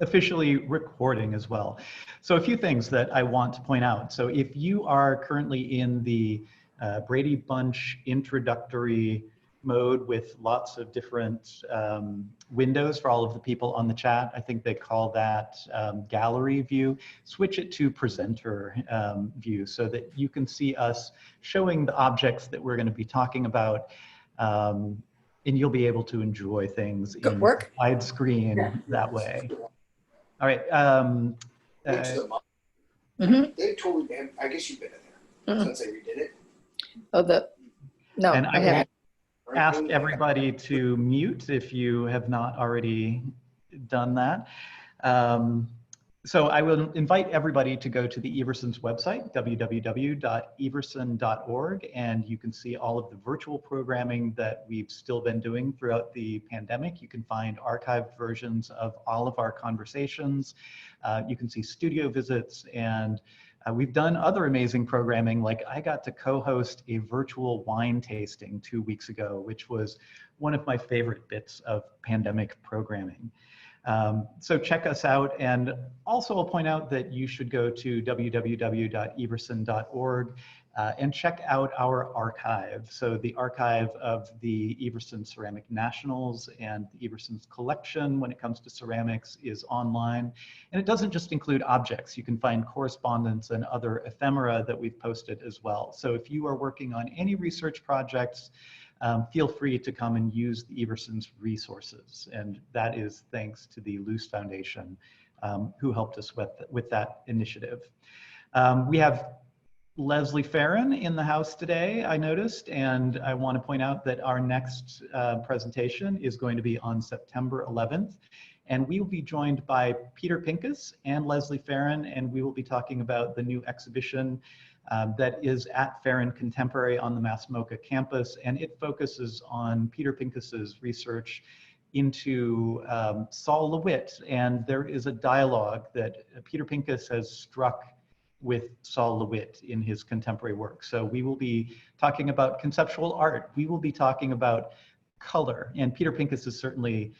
officially recording as well. So a few things that I want to point out. So if you are currently in the Brady Bunch introductory mode with lots of different windows for all of the people on the chat, I think they call that gallery view. Switch it to presenter view so that you can see us showing the objects that we're going to be talking about. And you'll be able to enjoy things in widescreen that way. All right. They totally banned. I guess you've been in there since they redid it. Oh, no, and I haven't. Ask everybody to mute if you have not already done that. So I will invite everybody to go to the Everson's website, www.everson.org, and you can see all of the virtual programming that we've still been doing throughout the pandemic. You can find archived versions of all of our conversations. You can see studio visits, and we've done other amazing programming, like I got to co-host a virtual wine tasting 2 weeks ago, which was one of my favorite bits of pandemic programming. So check us out, and also I'll point out that you should go to www.everson.org and check out our archive. So the archive of the Everson Ceramic Nationals and the Everson's collection when it comes to ceramics is online. And it doesn't just include objects. You can find correspondence and other ephemera that we've posted as well. So if you are working on any research projects, feel free to come and use the Everson's resources. And that is thanks to the Luce Foundation, who helped us with that initiative. We have Leslie Farron in the house today, I noticed, and I want to point out that our next presentation is going to be on September 11th. And we will be joined by Peter Pincus and Leslie Farron, and we will be talking about the new exhibition that is at Farron Contemporary on the Massimoka campus, and it focuses on Peter Pincus's research into Sol LeWitt, and there is a dialogue that Peter Pincus has struck with Sol LeWitt in his contemporary work. So we will be talking about conceptual art, we will be talking about color, and Peter Pincus is certainly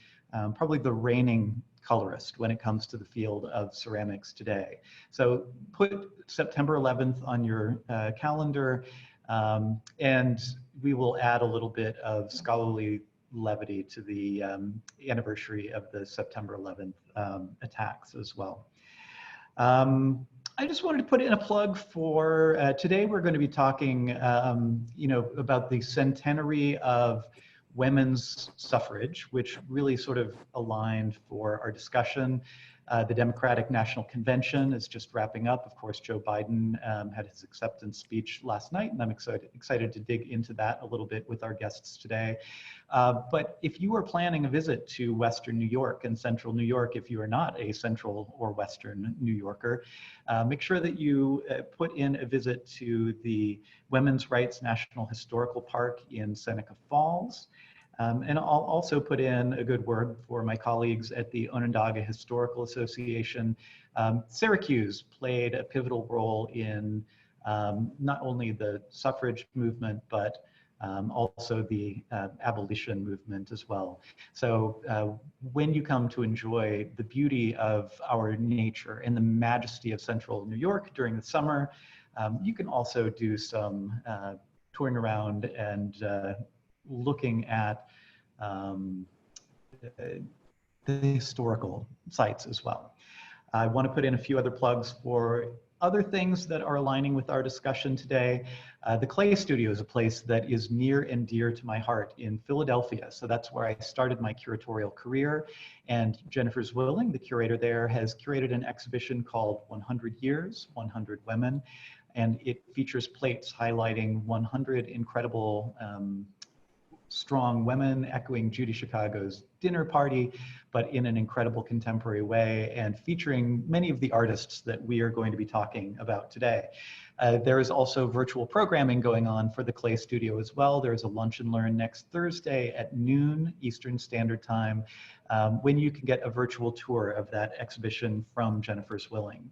probably the reigning colorist when it comes to the field of ceramics today. So put September 11th on your calendar, and we will add a little bit of scholarly levity to the anniversary of the September 11th attacks as well. I just wanted to put in a plug for today. We're going to be talking, about the centenary of women's suffrage, which really sort of aligned for our discussion. The Democratic National Convention is just wrapping up. Of course, Joe Biden had his acceptance speech last night, and I'm excited to dig into that a little bit with our guests today. But if you are planning a visit to Western New York and Central New York, if you are not a Central or Western New Yorker, make sure that you put in a visit to the Women's Rights National Historical Park in Seneca Falls. And I'll also put in a good word for my colleagues at the Onondaga Historical Association. Syracuse played a pivotal role in not only the suffrage movement, but also the abolition movement as well. So when you come to enjoy the beauty of our nature and the majesty of Central New York during the summer, you can also do some touring around and looking at the historical sites as well. I want to put in a few other plugs for other things that are aligning with our discussion today. The Clay Studio is a place that is near and dear to my heart in Philadelphia. So that's where I started my curatorial career. And Jennifer Zwilling, the curator there, has curated an exhibition called 100 Years, 100 Women. And it features plates highlighting 100 incredible strong women, echoing Judy Chicago's dinner party, but in an incredible contemporary way, and featuring many of the artists that we are going to be talking about today. There is also virtual programming going on for the Clay Studio as well. There's a lunch and learn next Thursday at noon Eastern Standard Time, when you can get a virtual tour of that exhibition from Jennifer Zwilling.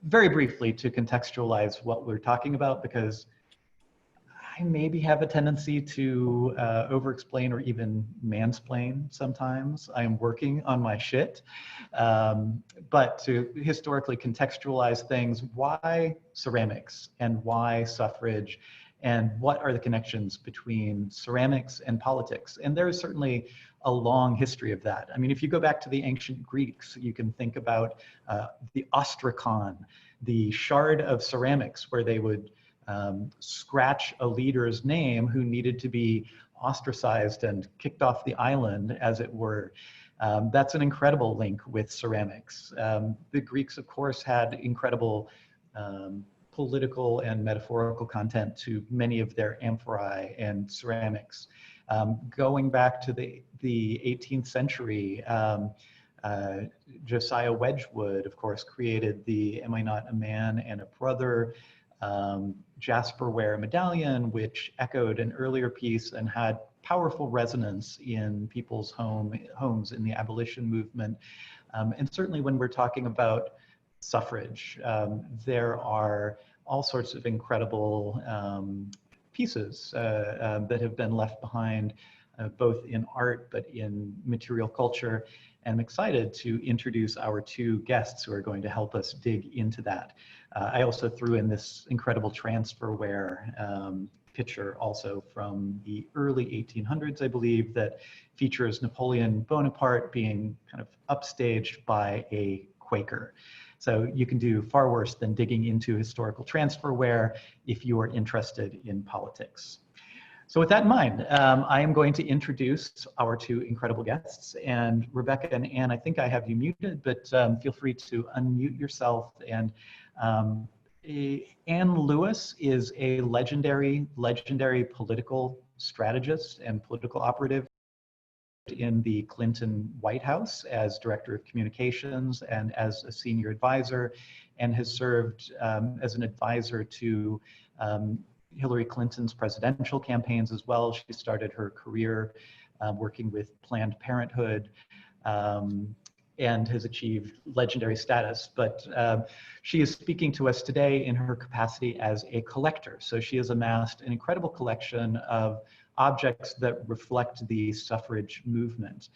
Very briefly, to contextualize what we're talking about, because I maybe have a tendency to over-explain or even mansplain sometimes. I am working on my shit. But to historically contextualize things, why ceramics and why suffrage, and what are the connections between ceramics and politics? And there is certainly a long history of that. I mean, if you go back to the ancient Greeks, you can think about the ostracon, the shard of ceramics where they would scratch a leader's name who needed to be ostracized and kicked off the island, as it were. That's an incredible link with ceramics. The Greeks, of course, had incredible political and metaphorical content to many of their amphorae and ceramics. Going back to the 18th century, Josiah Wedgwood, of course, created the Am I Not a Man and a Brother Jasperware medallion, which echoed an earlier piece and had powerful resonance in people's homes in the abolition movement. And certainly when we're talking about suffrage, there are all sorts of incredible pieces that have been left behind, both in art but in material culture. And I'm excited to introduce our two guests who are going to help us dig into that. I also threw in this incredible transferware picture also from the early 1800s, I believe, that features Napoleon Bonaparte being kind of upstaged by a Quaker. So you can do far worse than digging into historical transferware if you are interested in politics. So with that in mind, I am going to introduce our two incredible guests. And Rebecca and Anne, I think I have you muted, but feel free to unmute yourself. And Anne Lewis is a legendary political strategist and political operative in the Clinton White House as Director of Communications and as a senior advisor, and has served as an advisor to Hillary Clinton's presidential campaigns as well. She started her career working with Planned Parenthood and has achieved legendary status. But she is speaking to us today in her capacity as a collector. So she has amassed an incredible collection of objects that reflect the suffrage movement.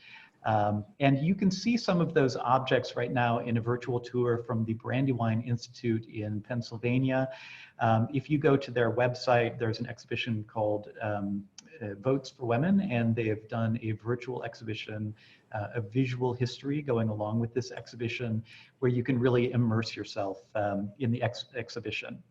And you can see some of those objects right now in a virtual tour from the Brandywine Institute in Pennsylvania. If you go to their website, there's an exhibition called Votes for Women, and they have done a virtual exhibition, a visual history going along with this exhibition, where you can really immerse yourself in the exhibition.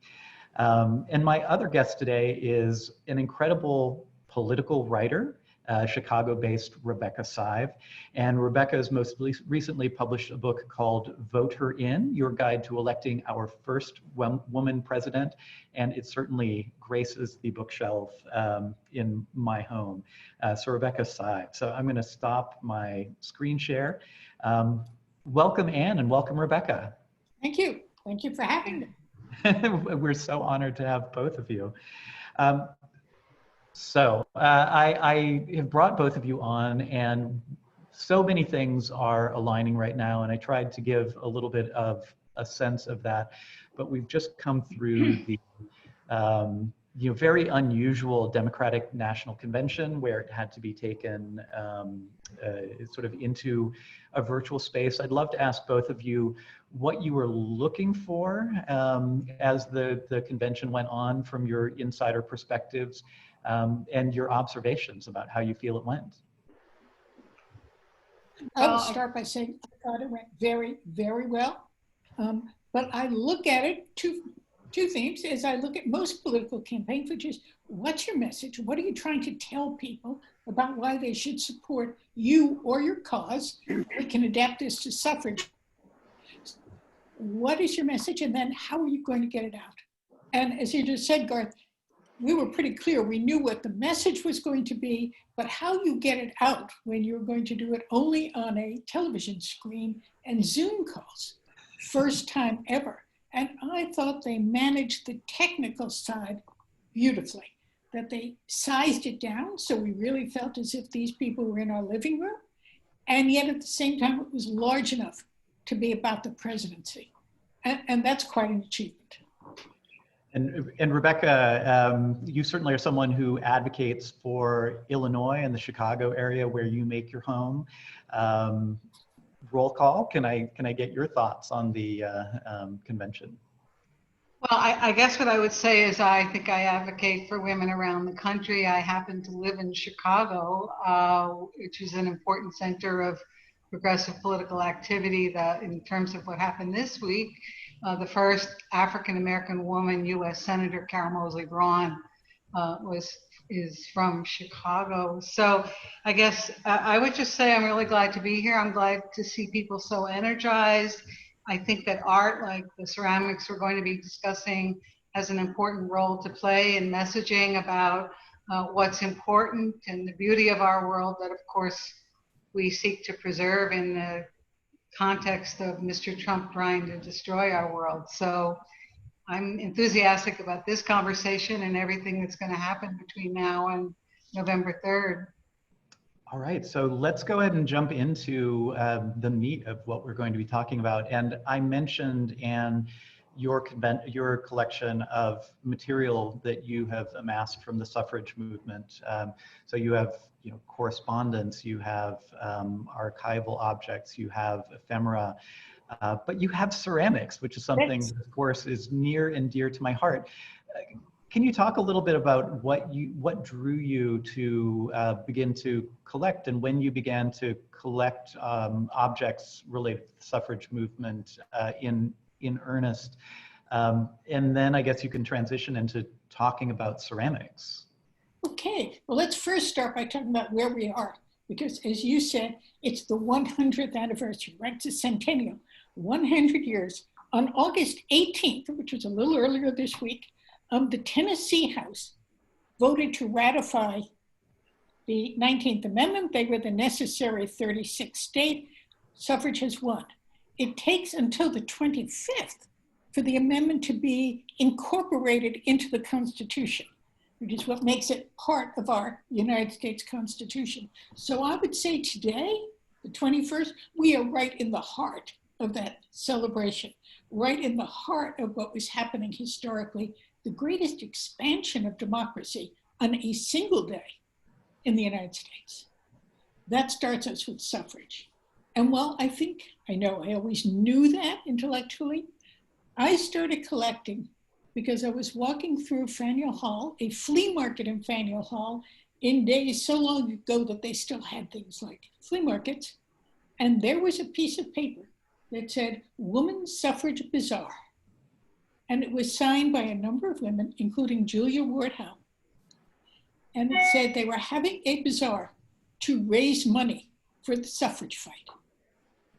And my other guest today is an incredible political writer, Chicago-based Rebecca Sive. And Rebecca has most recently published a book called Vote Her In, Your Guide to Electing Our First Woman President. And it certainly graces the bookshelf in my home. So Rebecca Sive. So I'm gonna stop my screen share. Welcome Anne and welcome Rebecca. Thank you. Thank you for having me. We're so honored to have both of you. So I have brought both of you on, and so many things are aligning right now, and I tried to give a little bit of a sense of that, but we've just come through the very unusual Democratic National Convention where it had to be taken sort of into a virtual space. I'd love to ask both of you what you were looking for as the convention went on from your insider perspectives, and your observations about how you feel it went. I will start by saying I thought it went very, very well. But I look at it, two themes, as I look at most political campaigns, which is, what's your message? What are you trying to tell people about why they should support you or your cause? We can adapt this to suffrage. What is your message? And then how are you going to get it out? And as you just said, Garth, we were pretty clear. We knew what the message was going to be, but how you get it out when you're going to do it only on a television screen and Zoom calls, first time ever. And I thought they managed the technical side beautifully, that they sized it down so we really felt as if these people were in our living room, and yet at the same time it was large enough to be about the presidency. And that's quite an achievement. And Rebecca, you certainly are someone who advocates for Illinois and the Chicago area where you make your home. Roll call. Can I get your thoughts on the convention? Well, I guess what I would say is I think I advocate for women around the country. I happen to live in Chicago, which is an important center of progressive political activity that in terms of what happened this week. The first African-American woman U.S. Senator, Carol Moseley Braun, is from Chicago. So I guess I would just say I'm really glad to be here. I'm glad to see people so energized. I think that art, like the ceramics we're going to be discussing, has an important role to play in messaging about what's important and the beauty of our world that, of course, we seek to preserve in the context of Mr. Trump trying to destroy our world. So I'm enthusiastic about this conversation and everything that's going to happen between now and November 3rd. All right, so let's go ahead and jump into the meat of what we're going to be talking about. And I mentioned, Anne, your collection of material that you have amassed from the suffrage movement. So you have, correspondence, you have archival objects, you have ephemera, but you have ceramics, which is something, of course, is near and dear to my heart. Can you talk a little bit about what drew you to begin to collect, and when you began to collect objects related to the suffrage movement in earnest? And then I guess you can transition into talking about ceramics. Okay, well, let's first start by talking about where we are, because as you said, it's the 100th anniversary, right? It's a centennial, 100 years. On August 18th, which was a little earlier this week, the Tennessee House voted to ratify the 19th Amendment. They were the necessary 36th state. Suffrage has won. It takes until the 25th for the amendment to be incorporated into the Constitution, which is what makes it part of our United States Constitution. So I would say today, the 21st, we are right in the heart of that celebration, right in the heart of what was happening historically, the greatest expansion of democracy on a single day in the United States. That starts us with suffrage. And while I know I always knew that intellectually, I started collecting because I was walking through Faneuil Hall, a flea market in Faneuil Hall, in days so long ago that they still had things like flea markets. And there was a piece of paper that said, Women's Suffrage Bazaar. And it was signed by a number of women, including Julia Ward Howe. And it said they were having a bazaar to raise money for the suffrage fight.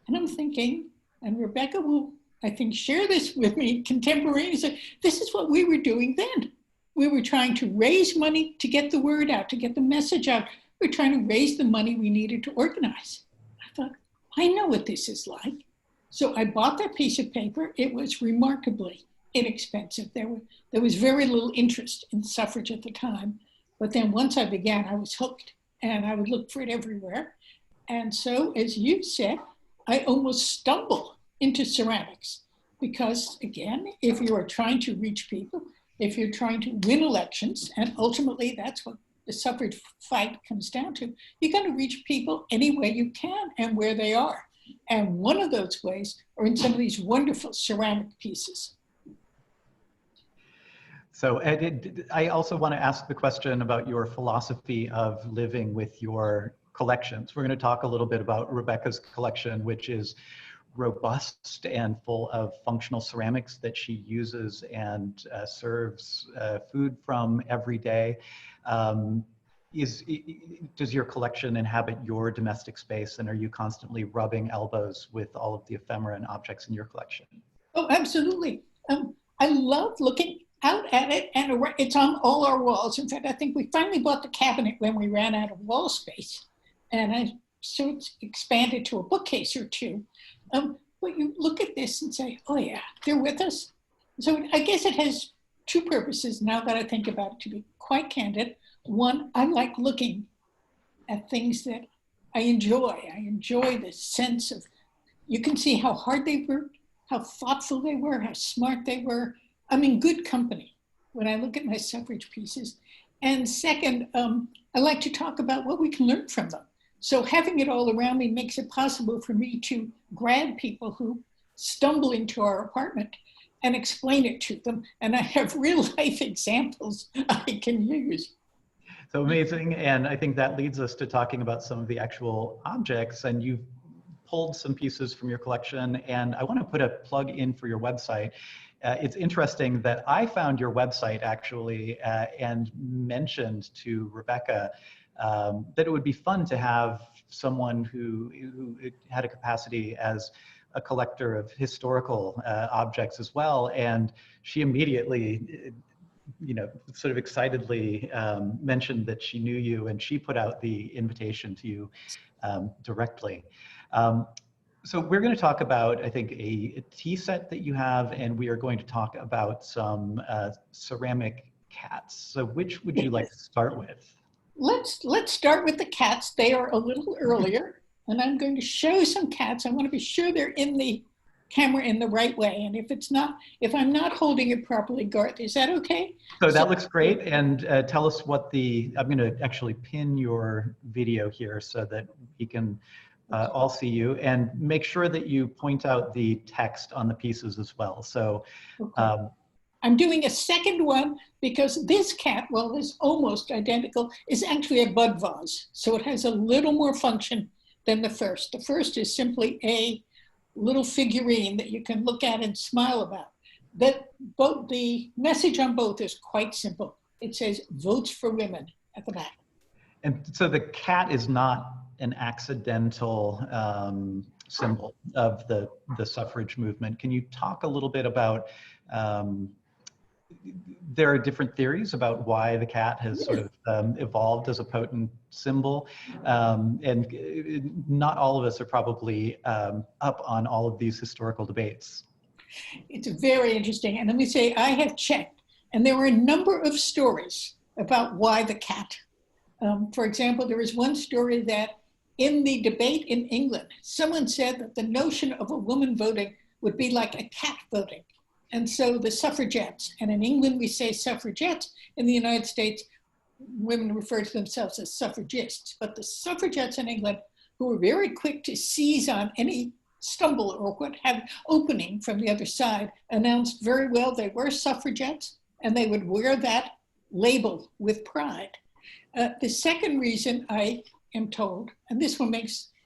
And I'm thinking, and Rebecca will, I think, share this with me contemporaneously, this is what we were doing then. We were trying to raise money to get the word out, to get the message out. We were trying to raise the money we needed to organize. I thought, I know what this is like. So I bought that piece of paper. It was remarkably inexpensive. There was very little interest in suffrage at the time. But then once I began, I was hooked and I would look for it everywhere. And so, as you said, I almost stumbled into ceramics because, again, if you are trying to reach people, if you're trying to win elections, and ultimately that's what the suffrage fight comes down to, you got to reach people any way you can and where they are. And one of those ways are in some of these wonderful ceramic pieces. So I also want to ask the question about your philosophy of living with your collections. We're going to talk a little bit about Rebecca's collection, which is robust and full of functional ceramics that she uses and serves food from every day. Does your collection inhabit your domestic space, and are you constantly rubbing elbows with all of the ephemera and objects in your collection? Oh, absolutely. I love looking out at it, and it's on all our walls. In fact, I think we finally bought the cabinet when we ran out of wall space, and so it's expanded to a bookcase or two. But you look at this and say, oh yeah, they're with us. So I guess it has two purposes now that I think about it, to be quite candid. One, I like looking at things that I enjoy. I enjoy the sense of, you can see how hard they worked, how thoughtful they were, how smart they were. I'm in good company when I look at my suffrage pieces. And second, I like to talk about what we can learn from them. So having it all around me makes it possible for me to grab people who stumble into our apartment and explain it to them. And I have real life examples I can use. So amazing. And I think that leads us to talking about some of the actual objects. And you've pulled some pieces from your collection. And I want to put a plug in for your website. It's interesting that I found your website actually and mentioned to Rebecca that it would be fun to have someone who had a capacity as a collector of historical objects as well. And she immediately, sort of excitedly mentioned that she knew you, and she put out the invitation to you directly. So we're going to talk about, I think, a tea set that you have, and we are going to talk about some ceramic cats. So which would you like to start with? Let's start with the cats. They are a little earlier, and I'm going to show some cats. I want to be sure they're in the camera in the right way. And if I'm not holding it properly, Garth, is that okay? So that looks great. And tell us what I'm going to actually pin your video here so that we can all see you, and make sure that you point out the text on the pieces as well. So I'm doing a second one because this cat, well, it's almost identical, is actually a bud vase. So it has a little more function than the first. The first is simply a little figurine that you can look at and smile about. Both the message on both is quite simple. It says "Votes for Women" at the back. And so the cat is not an accidental symbol of the suffrage movement. Can you talk a little bit about, there are different theories about why the cat has sort of evolved as a potent symbol, and not all of us are probably up on all of these historical debates. It's very interesting, and let me say, I have checked, and there were a number of stories about why the cat. For example, there is one story that in the debate in England, someone said that the notion of a woman voting would be like a cat voting. And so the suffragettes, and in England we say suffragettes, in the United States, women refer to themselves as suffragists, but the suffragettes in England, who were very quick to seize on any stumble or what have opening from the other side, announced very well they were suffragettes, and they would wear that label with pride. The second reason I am told, and this one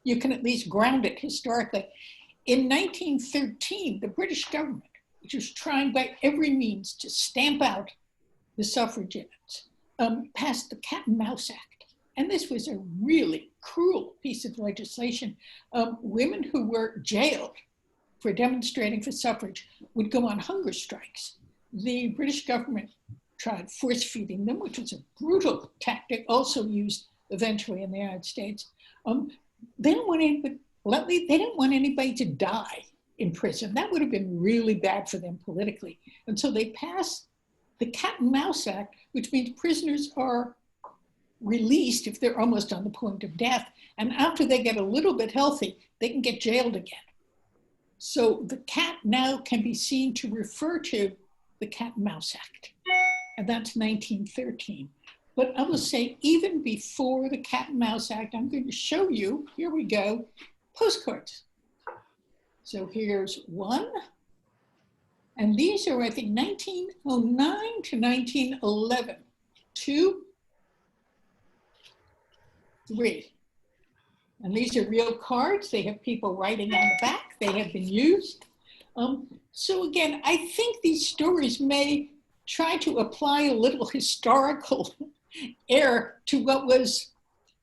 you can at least ground it historically, in 1913, the British government, which was trying by every means to stamp out the suffragettes, passed the Cat and Mouse Act. And this was a really cruel piece of legislation. Women who were jailed for demonstrating for suffrage would go on hunger strikes. The British government tried force feeding them, which was a brutal tactic, also used eventually in the United States. They didn't want anybody to die in prison. That would have been really bad for them politically. And so they passed the Cat and Mouse Act, which means prisoners are released if they're almost on the point of death. And after they get a little bit healthy, they can get jailed again. So the cat now can be seen to refer to the Cat and Mouse Act. And that's 1913. But I will say, even before the Cat and Mouse Act, I'm going to show you, here we go, postcards. So here's one. And these are, I think, 1909 to 1911. 2, 3. And these are real cards. They have people writing on the back. They have been used. So again, I think these stories may try to apply a little historical air to what was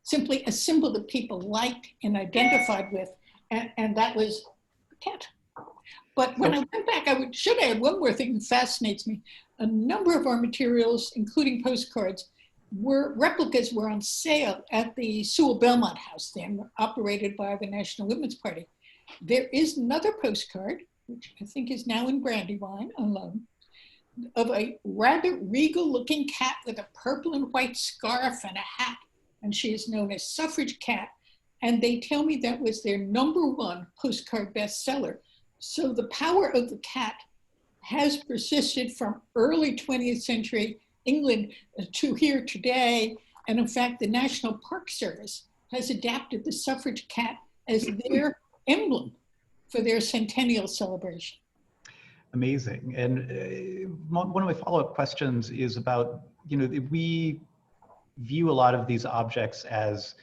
simply a symbol that people liked and identified with, and that was the cat. But when I went back, I should add one more thing that fascinates me. A number of our materials, including postcards, replicas were on sale at the Sewell Belmont House, then operated by the National Women's Party. There is another postcard, which I think is now in Brandywine on loan, of a rather regal looking cat with a purple and white scarf and a hat. And she is known as Suffrage Cat. And they tell me that was their #1 postcard bestseller. So the power of the cat has persisted from early 20th century England to here today. And in fact, the National Park Service has adapted the suffrage cat as their emblem for their centennial celebration. Amazing. And one of my follow-up questions is about, we view a lot of these objects as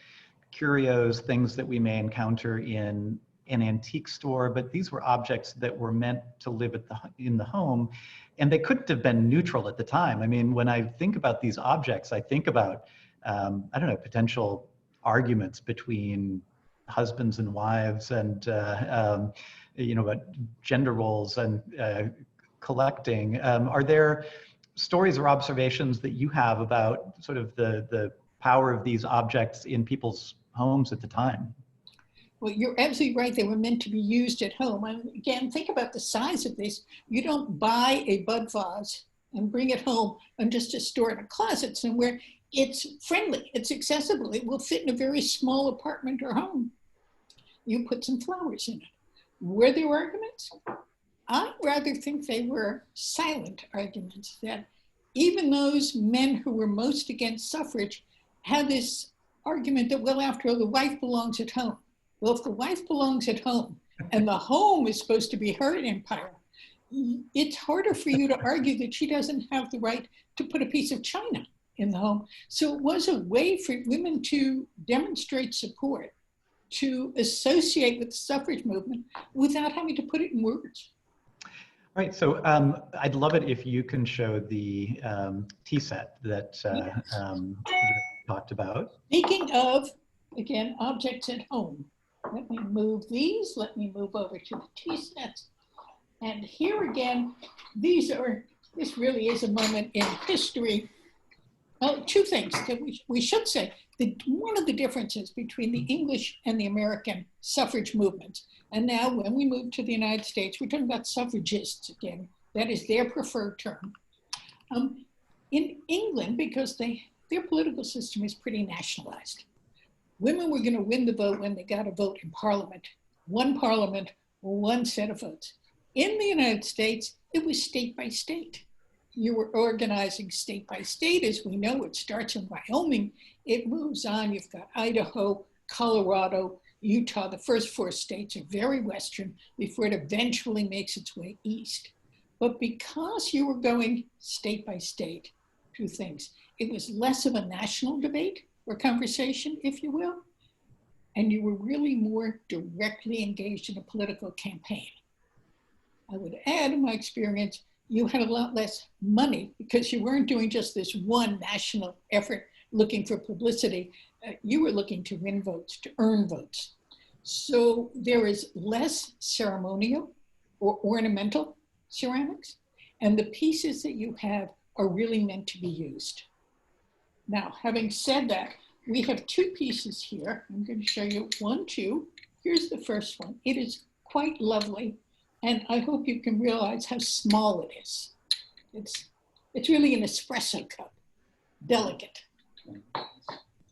curios, things that we may encounter in an antique store, but these were objects that were meant to live in the home, and they couldn't have been neutral at the time. I mean, when I think about these objects, I think about, potential arguments between husbands and wives, and about gender roles and collecting. Are there stories or observations that you have about sort of the power of these objects in people's homes at the time? Well, you're absolutely right. They were meant to be used at home. And again, think about the size of this. You don't buy a bud vase and bring it home and just to store in a closet somewhere. It's friendly, it's accessible. It will fit in a very small apartment or home. You put some flowers in it. Were there arguments? I rather think they were silent arguments, that even those men who were most against suffrage had this argument that, well, after all, the wife belongs at home. Well, if the wife belongs at home and the home is supposed to be her empire, it's harder for you to argue that she doesn't have the right to put a piece of china in the home. So it was a way for women to demonstrate support, to associate with the suffrage movement without having to put it in words. All right, so I'd love it if you can show the tea set that you talked about. Speaking of, again, objects at home, let me move these. Let me move over to the tea sets. And here again, this really is a moment in history. Two things that we should say. One of the differences between the English and the American suffrage movements, and now when we move to the United States, we're talking about suffragists again. That is their preferred term. In England, because their political system is pretty nationalized, women were going to win the vote when they got a vote in Parliament, one set of votes. In the United States, it was state by state. You were organizing state by state. As we know, it starts in Wyoming, it moves on. You've got Idaho, Colorado, Utah. The first four states are very Western before it eventually makes its way east. But because you were going state by state, two things. It was less of a national debate or conversation, if you will, and you were really more directly engaged in a political campaign. I would add, in my experience, you had a lot less money because you weren't doing just this one national effort looking for publicity. You were looking to win votes, to earn votes. So there is less ceremonial or ornamental ceramics, and the pieces that you have are really meant to be used. Now, having said that, we have two pieces here. I'm going to show you one, two. Here's the first one. It is quite lovely. And I hope you can realize how small it is. It's really an espresso cup, delicate.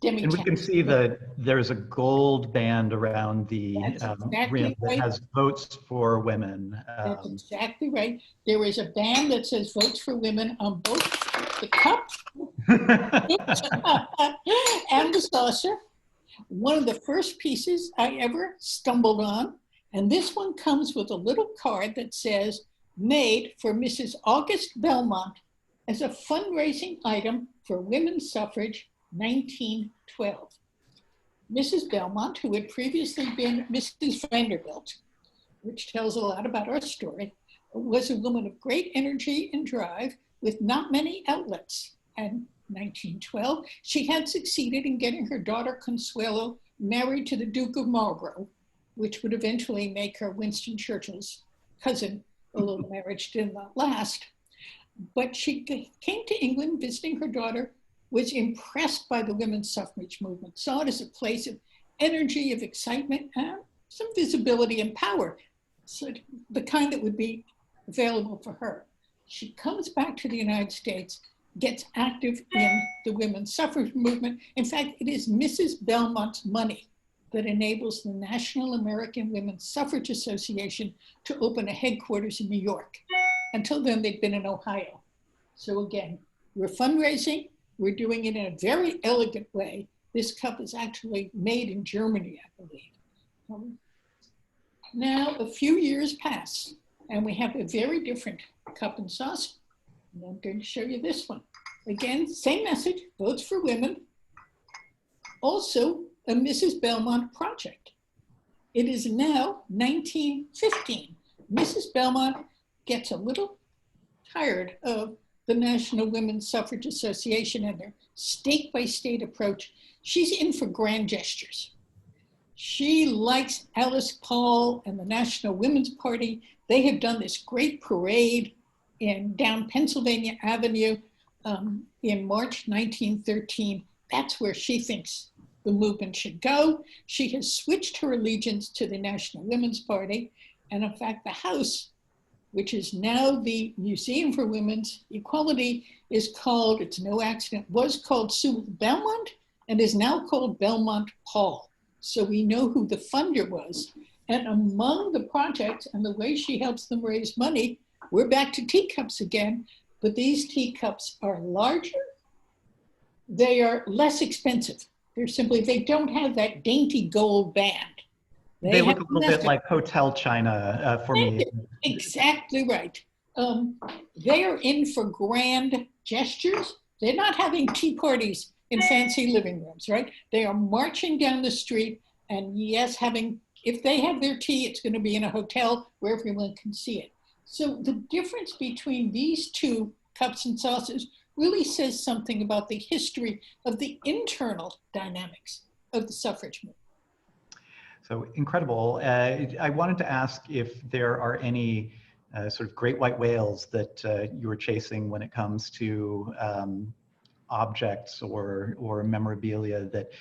And we can see that there's a gold band around the rim that has votes for women. That's exactly right. There is a band that says votes for women on both the cup and the saucer. One of the first pieces I ever stumbled on. And this one comes with a little card that says, made for Mrs. August Belmont as a fundraising item for women's suffrage, 1912. Mrs. Belmont, who had previously been Mrs. Vanderbilt, which tells a lot about our story, was a woman of great energy and drive with not many outlets. And 1912, she had succeeded in getting her daughter Consuelo married to the Duke of Marlborough, which would eventually make her Winston Churchill's cousin, although the marriage did not last. But she came to England visiting her daughter, was impressed by the women's suffrage movement, saw it as a place of energy, of excitement, and some visibility and power, so the kind that would be available for her. She comes back to the United States, gets active in the women's suffrage movement. In fact, it is Mrs. Belmont's money that enables the National American Women's Suffrage Association to open a headquarters in New York. Until then, they'd been in Ohio. So again, we're fundraising. We're doing it in a very elegant way. This cup is actually made in Germany, I believe. Now, a few years pass, and we have a very different cup and saucer. And I'm going to show you this one. Again, same message, votes for women. Also, a Mrs. Belmont project. It is now 1915. Mrs. Belmont gets a little tired of the National Women's Suffrage Association and their state-by-state approach. She's in for grand gestures. She likes Alice Paul and the National Women's Party. They have done this great parade down Pennsylvania Avenue in March 1913. That's where she thinks the movement should go. She has switched her allegiance to the National Women's Party. And in fact, the house, which is now the Museum for Women's Equality, is called, it's no accident, was called Sue Belmont and is now called Belmont Hall. So we know who the funder was. And among the projects and the way she helps them raise money, we're back to teacups again, but these teacups are larger. They are less expensive. They're simply, they don't have that dainty gold band. They look a little bit like hotel china for me. Exactly right. They are in for grand gestures. They're not having tea parties in fancy living rooms, right? They are marching down the street and yes, if they have their tea, it's going to be in a hotel where everyone can see it. So the difference between these two cups and saucers really says something about the history of the internal dynamics of the suffrage movement. So incredible. I wanted to ask if there are any sort of great white whales that you were chasing when it comes to objects or memorabilia that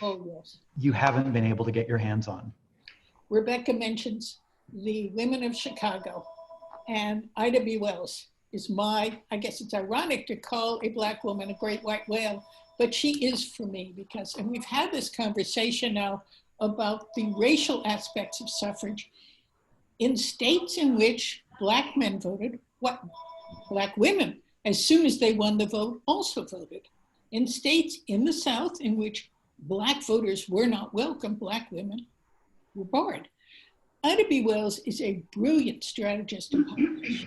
you haven't been able to get your hands on. Rebecca mentions the women of Chicago, and Ida B. Wells is I guess it's ironic to call a Black woman a great white whale, but she is for me because, and we've had this conversation now about the racial aspects of suffrage. In states in which Black men voted, Black women, as soon as they won the vote, also voted. In states in the South in which Black voters were not welcome, Black women were barred. Ida B. Wells is a brilliant strategist in politics.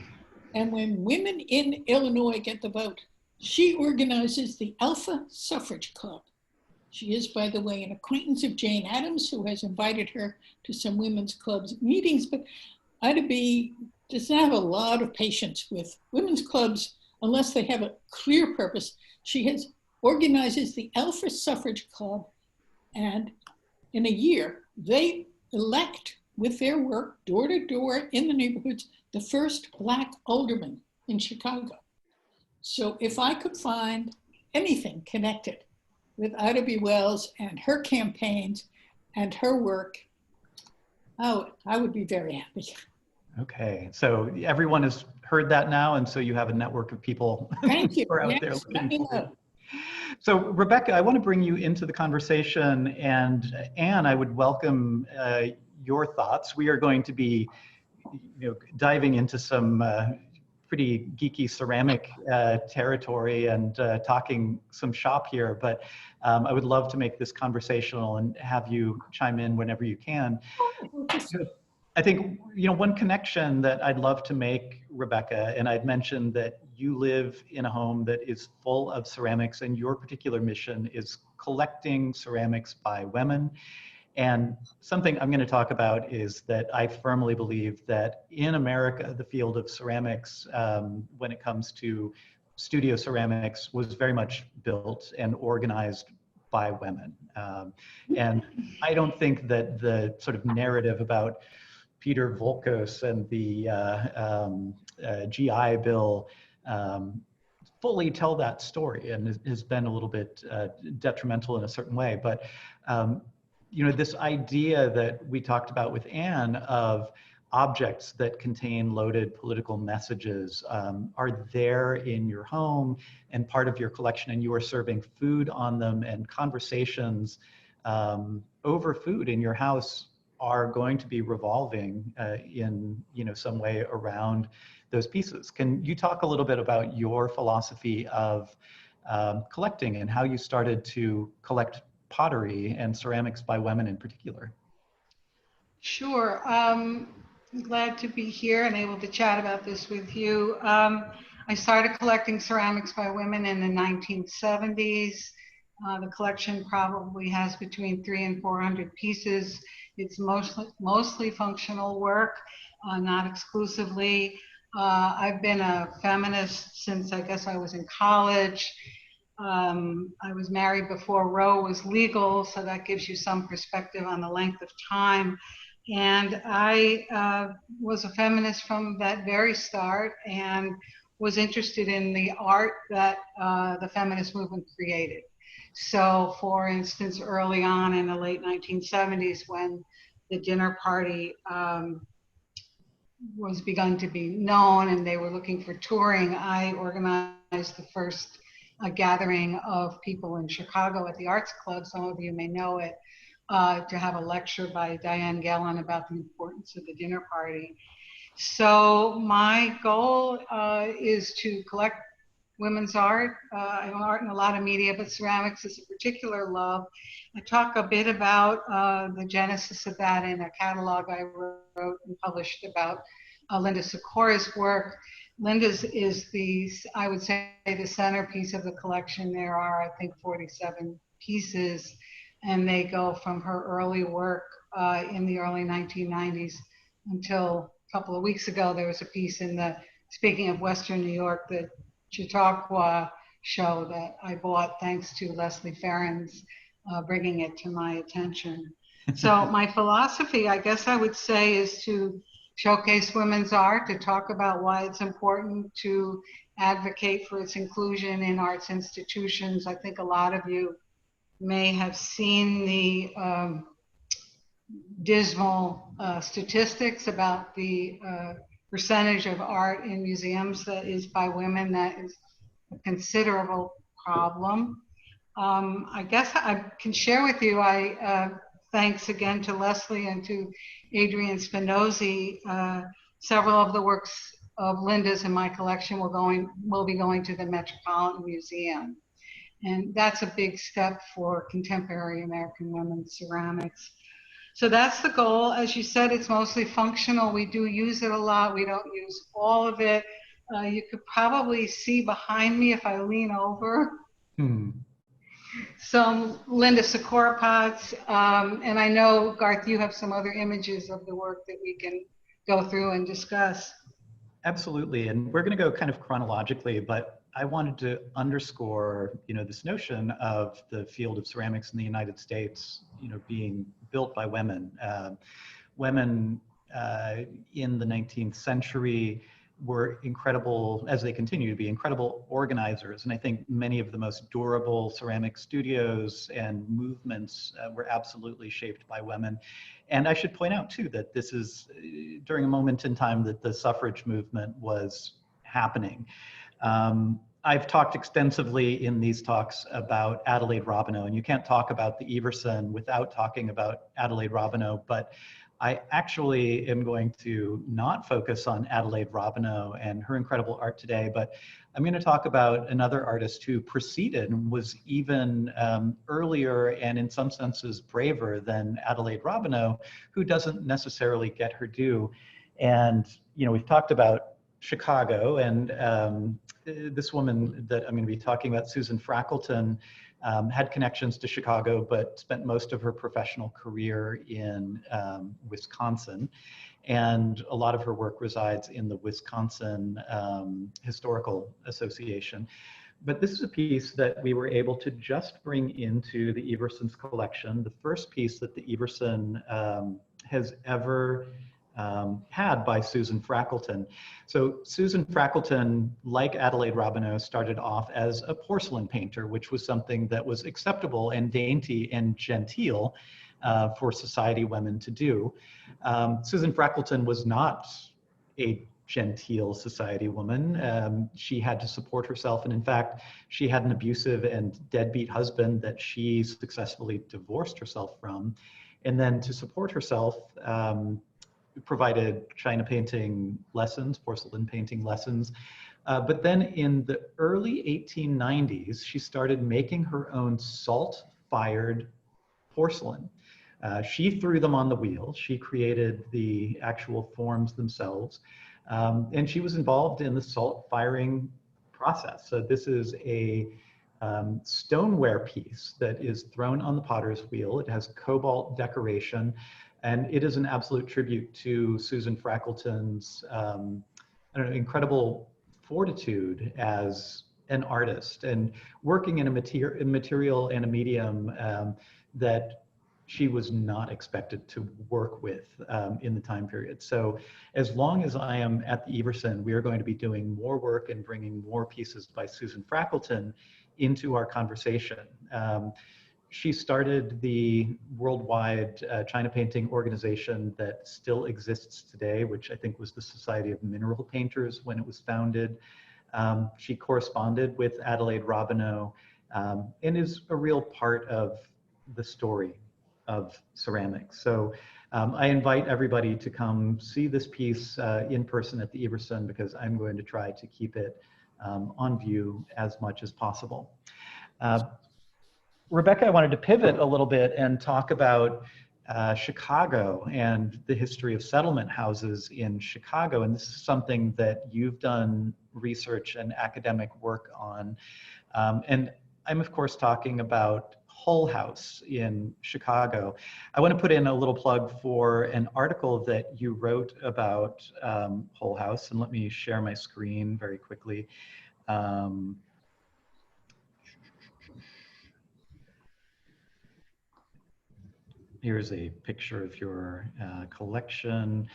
And when women in Illinois get the vote, she organizes the Alpha Suffrage Club. She is, by the way, an acquaintance of Jane Addams, who has invited her to some women's clubs meetings, but Ida B. does not have a lot of patience with women's clubs unless they have a clear purpose. She organizes the Alpha Suffrage Club, and in a year, they elect with their work door to door in the neighborhoods, the first Black alderman in Chicago. So if I could find anything connected with Ida B. Wells and her campaigns and her work, I would be very happy. Okay, so everyone has heard that now, and so you have a network of people Thank you. who are out there looking for it. So Rebecca, I want to bring you into the conversation, and Anne, I would welcome your thoughts. We are going to be diving into some pretty geeky ceramic territory and talking some shop here, but I would love to make this conversational and have you chime in whenever you can. I think, one connection that I'd love to make, Rebecca, and I'd mentioned that you live in a home that is full of ceramics and your particular mission is collecting ceramics by women. And something I'm going to talk about is that I firmly believe that in America, the field of ceramics, when it comes to studio ceramics, was very much built and organized by women. And I don't think that the sort of narrative about Peter Volkos and the GI Bill fully tell that story, and has been a little bit detrimental in a certain way. But this idea that we talked about with Anne of objects that contain loaded political messages are there in your home and part of your collection, and you are serving food on them, and conversations over food in your house are going to be revolving in some way around those pieces. Can you talk a little bit about your philosophy of collecting and how you started to collect pottery and ceramics by women in particular? Sure. Glad to be here and able to chat about this with you. I started collecting ceramics by women in the 1970s. The collection probably has between 300 and 400 pieces. It's mostly functional work, not exclusively. I've been a feminist since I guess I was in college. I was married before Roe was legal, so that gives you some perspective on the length of time. And I was a feminist from that very start and was interested in the art that the feminist movement created. So for instance, early on in the late 1970s, when the dinner party was begun to be known and they were looking for touring, I organized the first gathering of people in Chicago at the Arts Club. Some of you may know it. To have a lecture by Diane Gellin about the importance of the dinner party. So my goal is to collect women's art. I own art in a lot of media, but ceramics is a particular love. I talk a bit about the genesis of that in a catalog I wrote and published about Linda Sikora's work. Linda's is I would say, the centerpiece of the collection. There are, I think, 47 pieces. And they go from her early work in the early 1990s until a couple of weeks ago, there was a piece in the, speaking of Western New York, the Chautauqua show that I bought thanks to Leslie Farron's bringing it to my attention. So my philosophy, I guess I would say, is to showcase women's art, to talk about why it's important to advocate for its inclusion in arts institutions. I think a lot of you may have seen the dismal statistics about the percentage of art in museums that is by women. That is a considerable problem. I guess I can share with you, thanks again to Leslie and to Adrienne Spinozzi, several of the works of Linda's in my collection will be going to the Metropolitan Museum. And that's a big step for contemporary American women's ceramics. So that's the goal. As you said, it's mostly functional. We do use it a lot. We don't use all of it. You could probably see behind me if I lean over. Some Linda Sikora pots. And I know, Garth, you have some other images of the work that we can go through and discuss. Absolutely. And we're going to go kind of chronologically, but I wanted to underscore, this notion of the field of ceramics in the United States, being built by women. Women in the 19th century were incredible, as they continue to be, incredible organizers. And I think many of the most durable ceramic studios and movements were absolutely shaped by women. And I should point out too, that this is during a moment in time that the suffrage movement was happening. I've talked extensively in these talks about Adelaide Robineau, and you can't talk about the Everson without talking about Adelaide Robineau, but I actually am going to not focus on Adelaide Robineau and her incredible art today, but I'm going to talk about another artist who preceded and was even earlier and in some senses braver than Adelaide Robineau, who doesn't necessarily get her due. And, we've talked about Chicago, and this woman that I'm going to be talking about, Susan Frackleton, had connections to Chicago, but spent most of her professional career in Wisconsin. And a lot of her work resides in the Wisconsin Historical Association. But this is a piece that we were able to just bring into the Everson's collection, the first piece that the Everson has ever had by Susan Frackleton. So Susan Frackleton, like Adelaide Robineau, started off as a porcelain painter, which was something that was acceptable and dainty and genteel for society women to do. Susan Frackleton was not a genteel society woman. She had to support herself, and in fact, she had an abusive and deadbeat husband that she successfully divorced herself from. And then to support herself, provided china painting lessons, porcelain painting lessons. But then in the early 1890s, she started making her own salt-fired porcelain. She threw them on the wheel. She created the actual forms themselves. And she was involved in the salt firing process. So this is a stoneware piece that is thrown on the potter's wheel. It has cobalt decoration, and it is an absolute tribute to Susan Frackleton's incredible fortitude as an artist and working in a material and a medium that she was not expected to work with in the time period. So as long as I am at the Everson, we are going to be doing more work and bringing more pieces by Susan Frackleton into our conversation. She started the worldwide China painting organization that still exists today, which I think was the Society of Mineral Painters when it was founded. She corresponded with Adelaide Robineau and is a real part of the story of ceramics. So I invite everybody to come see this piece in person at the Everson, because I'm going to try to keep it on view as much as possible. Rebecca, I wanted to pivot a little bit and talk about Chicago and the history of settlement houses in Chicago. And this is something that you've done research and academic work on. And I'm of course talking about Hull House in Chicago. I want to put in a little plug for an article that you wrote about Hull House, and let me share my screen very quickly. Here's a picture of your collection.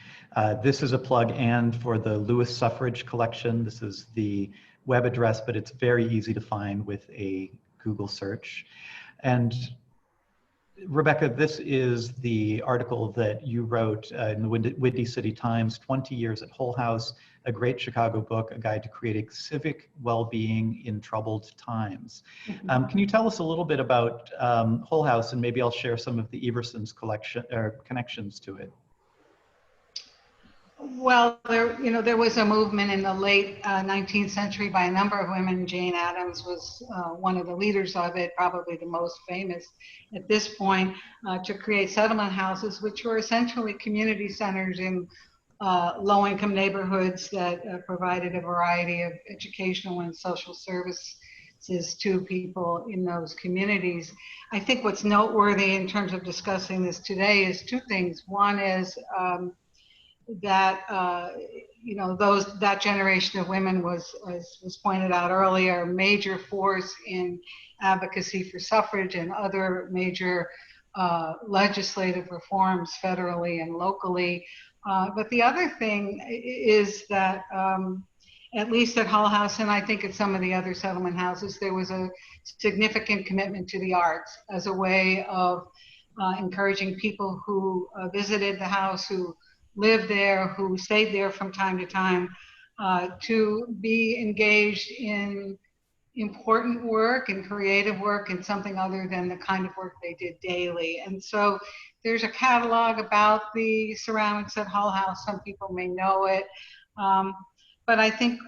This is a plug and for the Lewis Suffrage collection. This is the web address, but it's very easy to find with a Google search. And Rebecca, this is the article that you wrote in the Windy City Times, 20 Years at Hull House, a great Chicago book, a guide to creating civic well-being in troubled times. Mm-hmm. Can you tell us a little bit about Hull House, and maybe I'll share some of the Everson's collection or connections to it? Well, there was a movement in the late 19th century by a number of women. Jane Addams was one of the leaders of it, probably the most famous at this point, to create settlement houses, which were essentially community centers in low-income neighborhoods that provided a variety of educational and social services to people in those communities. I think what's noteworthy in terms of discussing this today is two things. One is that that generation of women was, as was pointed out earlier, a major force in advocacy for suffrage and other major legislative reforms federally and locally. But the other thing is that at least at Hull House, and I think at some of the other settlement houses, there was a significant commitment to the arts as a way of encouraging people who visited the house, who lived there, who stayed there from time to time, to be engaged in important work and creative work and something other than the kind of work they did daily. And so there's a catalog about the ceramics at Hull House. Some people may know it. But I think,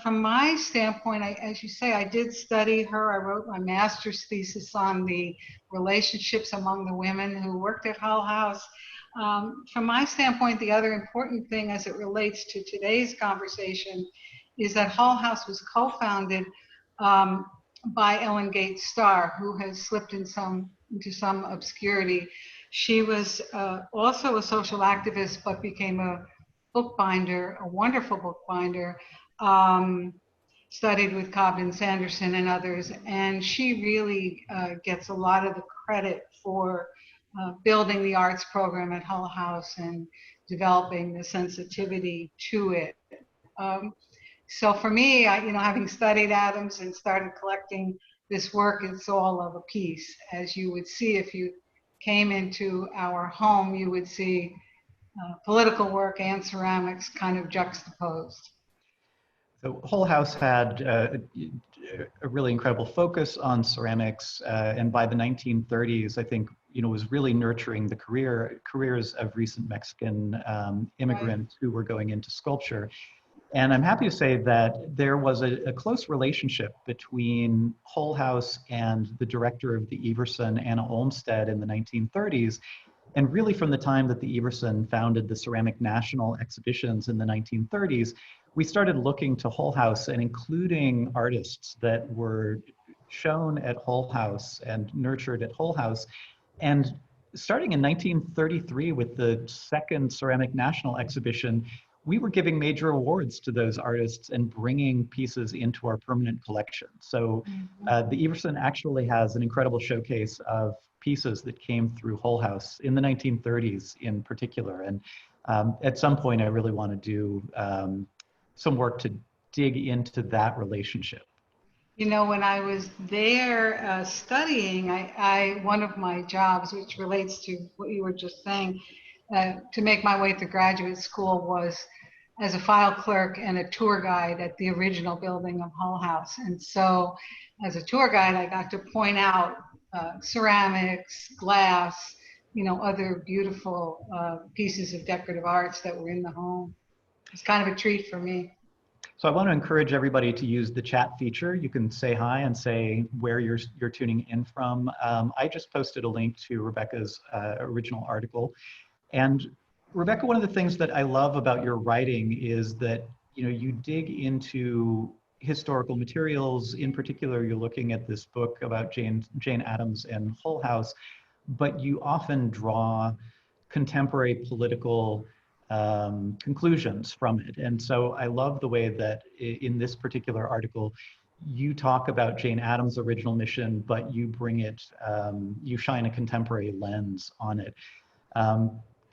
from my standpoint, as you say, I did study her. I wrote my master's thesis on the relationships among the women who worked at Hull House. From my standpoint, the other important thing as it relates to today's conversation is that Hull House was co-founded by Ellen Gates Starr, who has slipped into some obscurity. She was also a social activist, but became a bookbinder, a wonderful bookbinder, studied with Cobden Sanderson and others, and she really gets a lot of the credit for building the arts program at Hull House and developing the sensitivity to it. So for me, having studied Addams and started collecting this work, it's all of a piece. As you would see if you came into our home, you would see political work and ceramics kind of juxtaposed. So Hull House had a really incredible focus on ceramics, and by the 1930s, I think was really nurturing the careers of recent Mexican immigrants who were going into sculpture. And I'm happy to say that there was a close relationship between Hull House and the director of the Everson, Anna Olmsted, in the 1930s. And really from the time that the Everson founded the Ceramic National exhibitions in the 1930s, we started looking to Hull House and including artists that were shown at Hull House and nurtured at Hull House. And starting in 1933 with the second Ceramic National exhibition, we were giving major awards to those artists and bringing pieces into our permanent collection. So the Everson actually has an incredible showcase of pieces that came through Hull House in the 1930s in particular. And at some point, I really want to do some work to dig into that relationship. You know, when I was there studying, one of my jobs, which relates to what you were just saying, to make my way through graduate school was as a file clerk and a tour guide at the original building of Hull House. And so as a tour guide, I got to point out ceramics, glass, other beautiful pieces of decorative arts that were in the home. It's kind of a treat for me. So I want to encourage everybody to use the chat feature. You can say hi and say where you're tuning in from. I just posted a link to Rebecca's original article. And Rebecca, one of the things that I love about your writing is that you dig into historical materials. In particular, you're looking at this book about Jane Addams and Hull House, but you often draw contemporary political conclusions from it. And so I love the way that in this particular article, you talk about Jane Addams' original mission, but you bring it, you shine a contemporary lens on it.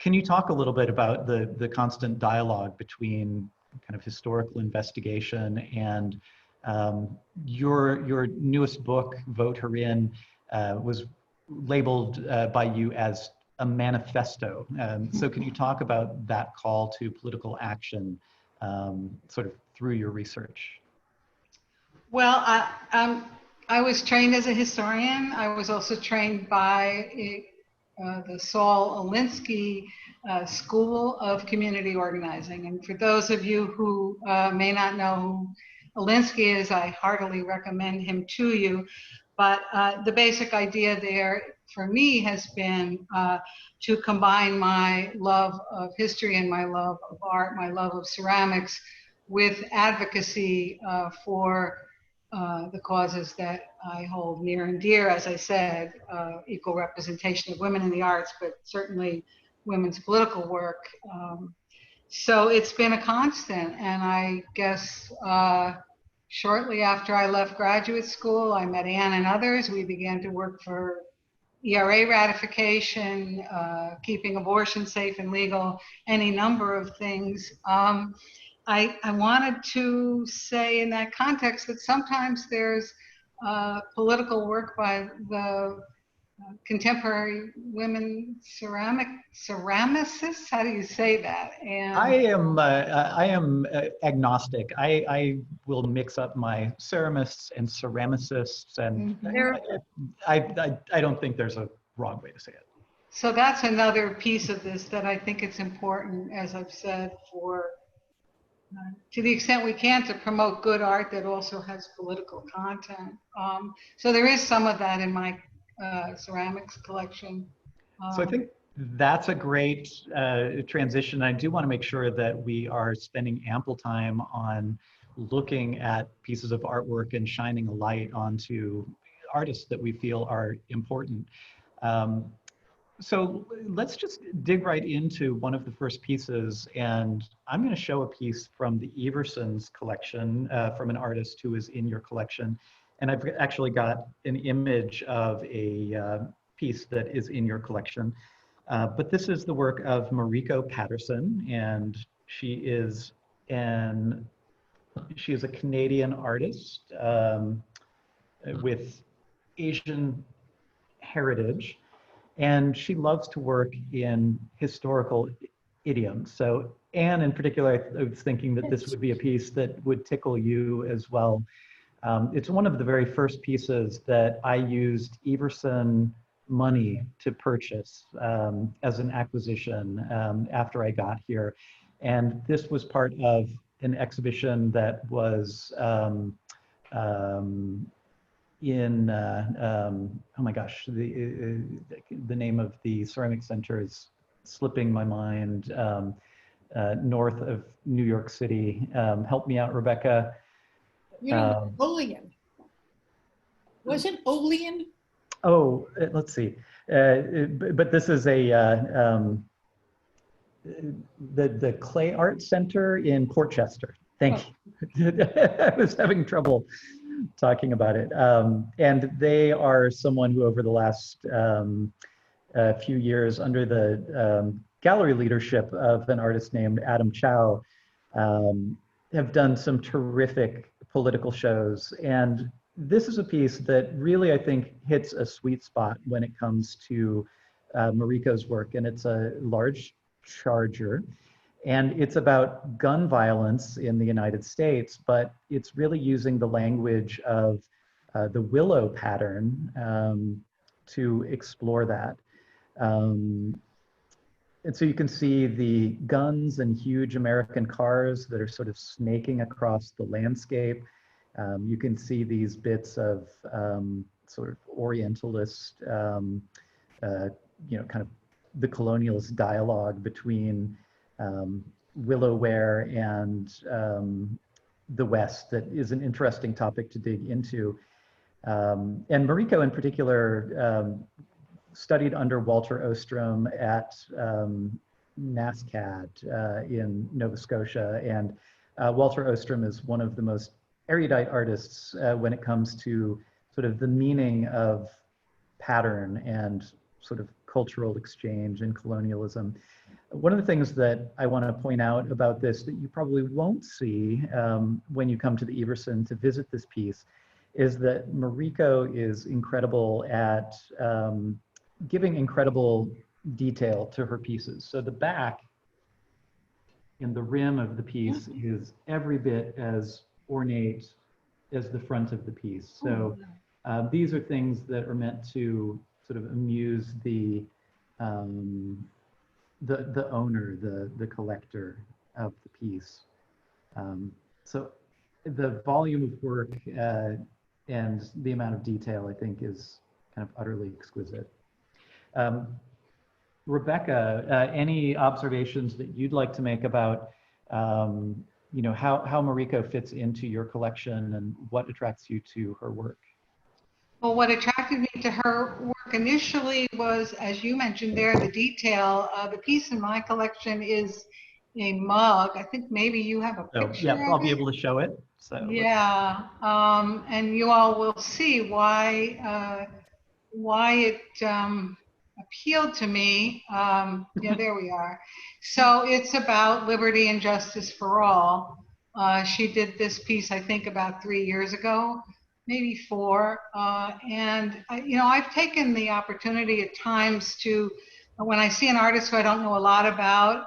Can you talk a little bit about the constant dialogue between kind of historical investigation and your newest book, Vote Her In, was labeled by you as a manifesto. So can you talk about that call to political action sort of through your research? Well, I was trained as a historian. I was also trained by the Saul Alinsky School of Community Organizing. And for those of you who may not know who Alinsky is, I heartily recommend him to you. But the basic idea there for me has been to combine my love of history and my love of art, my love of ceramics, with advocacy for the causes that I hold near and dear, as I said, equal representation of women in the arts, but certainly women's political work. So it's been a constant, and I guess shortly after I left graduate school, I met Anne and others. We began to work for ERA ratification, keeping abortion safe and legal, any number of things. I wanted to say in that context that sometimes there's political work by the contemporary women ceramicists. How do you say that? And I am agnostic. I will mix up my ceramists and ceramicists, and I don't think there's a wrong way to say it. So that's another piece of this that I think it's important, as I've said, for to the extent we can, to promote good art that also has political content. So there is some of that in my ceramics collection. So I think that's a great transition. I do want to make sure that we are spending ample time on looking at pieces of artwork and shining a light onto artists that we feel are important. So let's just dig right into one of the first pieces, and I'm going to show a piece from the Everson's collection from an artist who is in your collection. And I've actually got an image of a piece that is in your collection. But this is the work of Mariko Patterson, and she is a Canadian artist with Asian heritage. And she loves to work in historical idioms. So Anne, in particular, I was thinking that this would be a piece that would tickle you as well. It's one of the very first pieces that I used Everson money to purchase as an acquisition after I got here. And this was part of an exhibition that was in, oh my gosh, the name of the ceramic center is slipping my mind, north of New York City. Help me out, Rebecca. You know, Olean. Wasn't Olean? Oh, let's see. But this is the Clay Art Center in Portchester. Thank you. I was having trouble talking about it. And they are someone who over the last few years, under the gallery leadership of an artist named Adam Chow, have done some terrific political shows. And this is a piece that really, I think, hits a sweet spot when it comes to Mariko's work. And it's a large charger. And it's about gun violence in the United States, but it's really using the language of the willow pattern to explore that. And so you can see the guns and huge American cars that are sort of snaking across the landscape. You can see these bits of sort of Orientalist, you know, kind of the colonialist dialogue between Willowware and the West that is an interesting topic to dig into. And Mariko in particular studied under Walter Ostrom at NASCAD in Nova Scotia. And Walter Ostrom is one of the most erudite artists when it comes to sort of the meaning of pattern and sort of cultural exchange and colonialism. One of the things that I want to point out about this that you probably won't see when you come to the Everson to visit this piece is that Mariko is incredible at giving incredible detail to her pieces. So the back and the rim of the piece is every bit as ornate as the front of the piece. So these are things that are meant to sort of amuse the owner, the collector of the piece. So the volume of work and the amount of detail, I think, is kind of utterly exquisite. Rebecca, any observations that you'd like to make about you know, how Mariko fits into your collection and what attracts you to her work? Well, what attracted me to her work initially was, as you mentioned there, the detail. The piece in my collection is a mug. I think maybe you have a picture. Yeah, I'll be able to show it. So yeah, and you all will see why it appealed to me. Yeah, there we are. So it's about liberty and justice for all. She did this piece, I think, about 3 years ago, maybe 4. And you know, I've taken the opportunity at times to, when I see an artist who I don't know a lot about,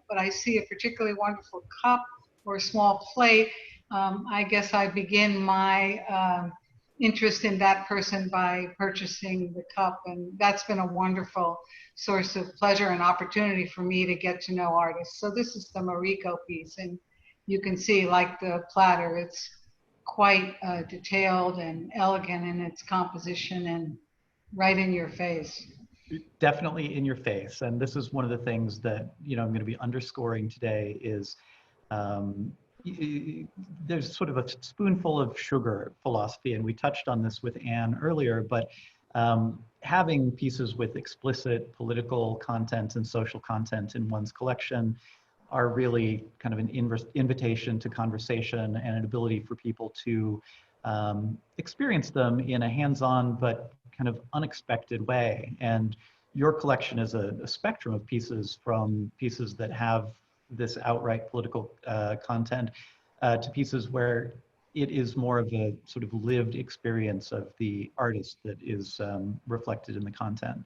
but I see a particularly wonderful cup or a small plate, I guess I begin my interest in that person by purchasing the cup, and that's been a wonderful source of pleasure and opportunity for me to get to know artists. So this is the Mariko piece, and you can see, like the platter, it's quite detailed and elegant in its composition and right in your face. Definitely in your face. And this is one of the things that, you know, I'm going to be underscoring today is there's sort of a spoonful of sugar philosophy, and we touched on this with Anne earlier, but having pieces with explicit political content and social content in one's collection are really kind of an invitation to conversation and an ability for people to experience them in a hands-on but kind of unexpected way. And your collection is a spectrum of pieces, from pieces that have this outright political content to pieces where it is more of a sort of lived experience of the artist that is reflected in the content.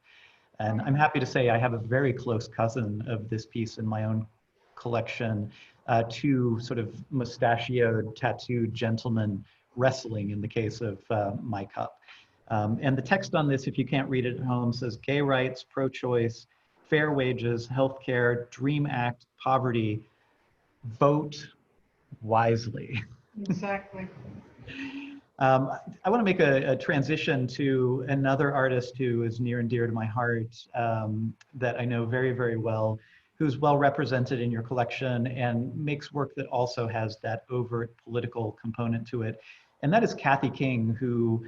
And I'm happy to say I have a very close cousin of this piece in my own collection, 2 sort of mustachioed, tattooed gentlemen wrestling in the case of my cup. And the text on this, if you can't read it at home, says gay rights, pro-choice, fair wages, healthcare, DREAM Act, poverty, vote wisely. Exactly. I want to make a transition to another artist who is near and dear to my heart, that I know very, very well, who's well represented in your collection and makes work that also has that overt political component to it. And that is Kathy King, who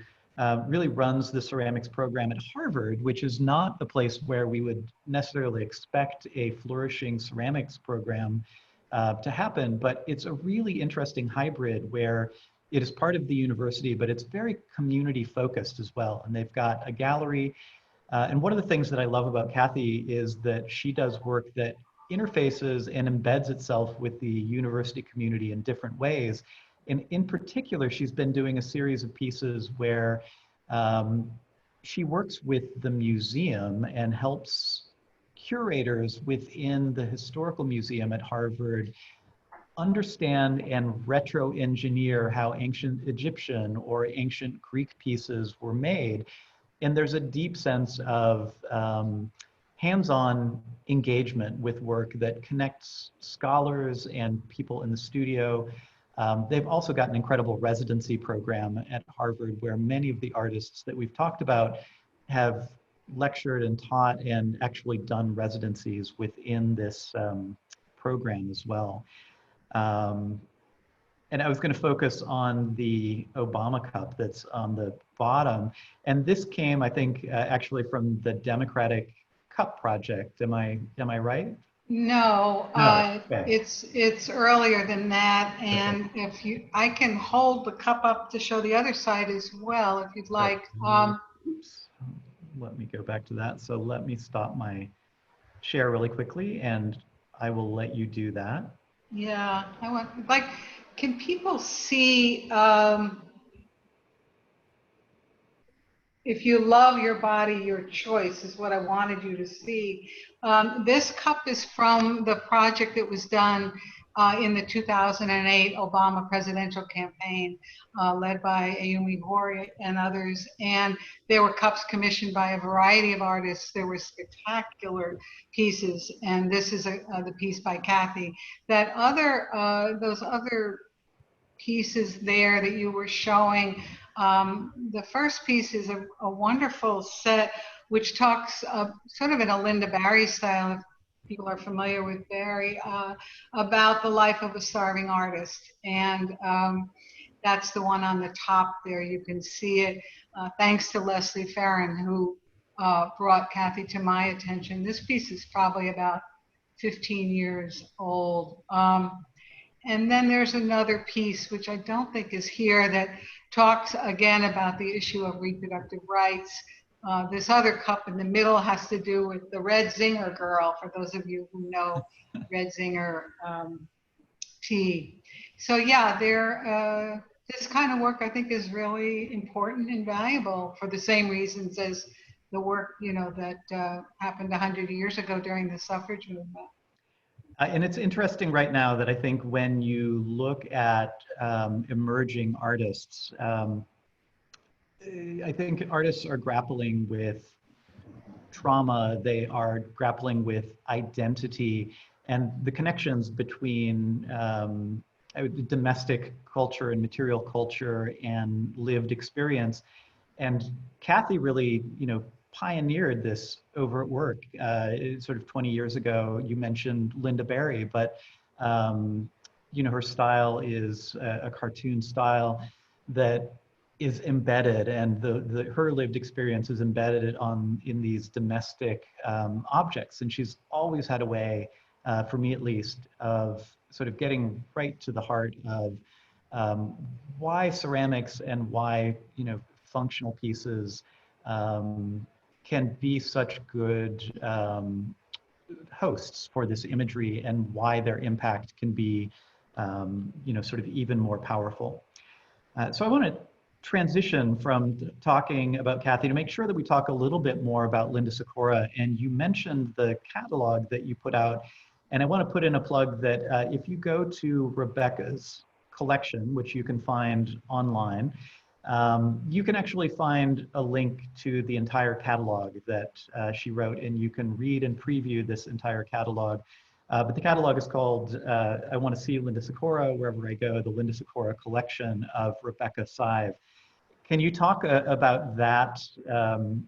really runs the ceramics program at Harvard, which is not the place where we would necessarily expect a flourishing ceramics program to happen, but it's a really interesting hybrid where it is part of the university, but it's very community focused as well. And they've got a gallery. And one of the things that I love about Kathy is that she does work that interfaces and embeds itself with the university community in different ways. And in particular, she's been doing a series of pieces where she works with the museum and helps curators within the historical museum at Harvard understand and retro-engineer how ancient Egyptian or ancient Greek pieces were made. And there's a deep sense of hands-on engagement with work that connects scholars and people in the studio. They've also got an incredible residency program at Harvard where many of the artists that we've talked about have lectured and taught and actually done residencies within this program as well. And I was going to focus on the Obama Cup that's on the bottom. And this came, I think, actually from the Democratic Cup Project. Am I right? No, Okay. it's earlier than that. And if I can hold the cup up to show the other side as well, if you'd like. Oops. Let me go back to that. So let me stop my share really quickly and I will let you do that. Yeah, can people see, if you love your body, your choice is what I wanted you to see. This cup is from the project that was done in the 2008 Obama presidential campaign, led by Ayumi Hori and others. And there were cups commissioned by a variety of artists. There were spectacular pieces, and this is the piece by Kathy. That those other pieces there that you were showing, the first piece is a wonderful set which talks sort of in a Linda Barry style, if people are familiar with Barry, about the life of a starving artist. And that's the one on the top there. You can see it. Thanks to Leslie Farron, who brought Kathy to my attention. This piece is probably about 15 years old. And then there's another piece, which I don't think is here, that talks again about the issue of reproductive rights. This other cup in the middle has to do with the Red Zinger girl, for those of you who know Red Zinger tea. So yeah, this kind of work I think is really important and valuable for the same reasons as the work, that happened 100 years ago during the suffrage movement. And it's interesting right now that I think when you look at emerging artists, I think artists are grappling with trauma, they are grappling with identity and the connections between domestic culture and material culture and lived experience. And Kathy really, pioneered this overt work sort of 20 years ago. You mentioned Linda Barry, but her style is a cartoon style that is embedded, and her lived experience is embedded in these domestic objects. And she's always had a way, for me at least, of sort of getting right to the heart of why ceramics and why functional pieces can be such good hosts for this imagery, and why their impact can be, sort of even more powerful. So I want to transition from talking about Kathy to make sure that we talk a little bit more about Linda Sikora. And you mentioned the catalog that you put out, and I want to put in a plug that if you go to Rebecca's collection, which you can find online, you can actually find a link to the entire catalog that she wrote, and you can read and preview this entire catalog. But the catalog is called I Want to See Linda Sikora Wherever I Go, the Linda Sikora collection of Rebecca Sive. Can you talk about that,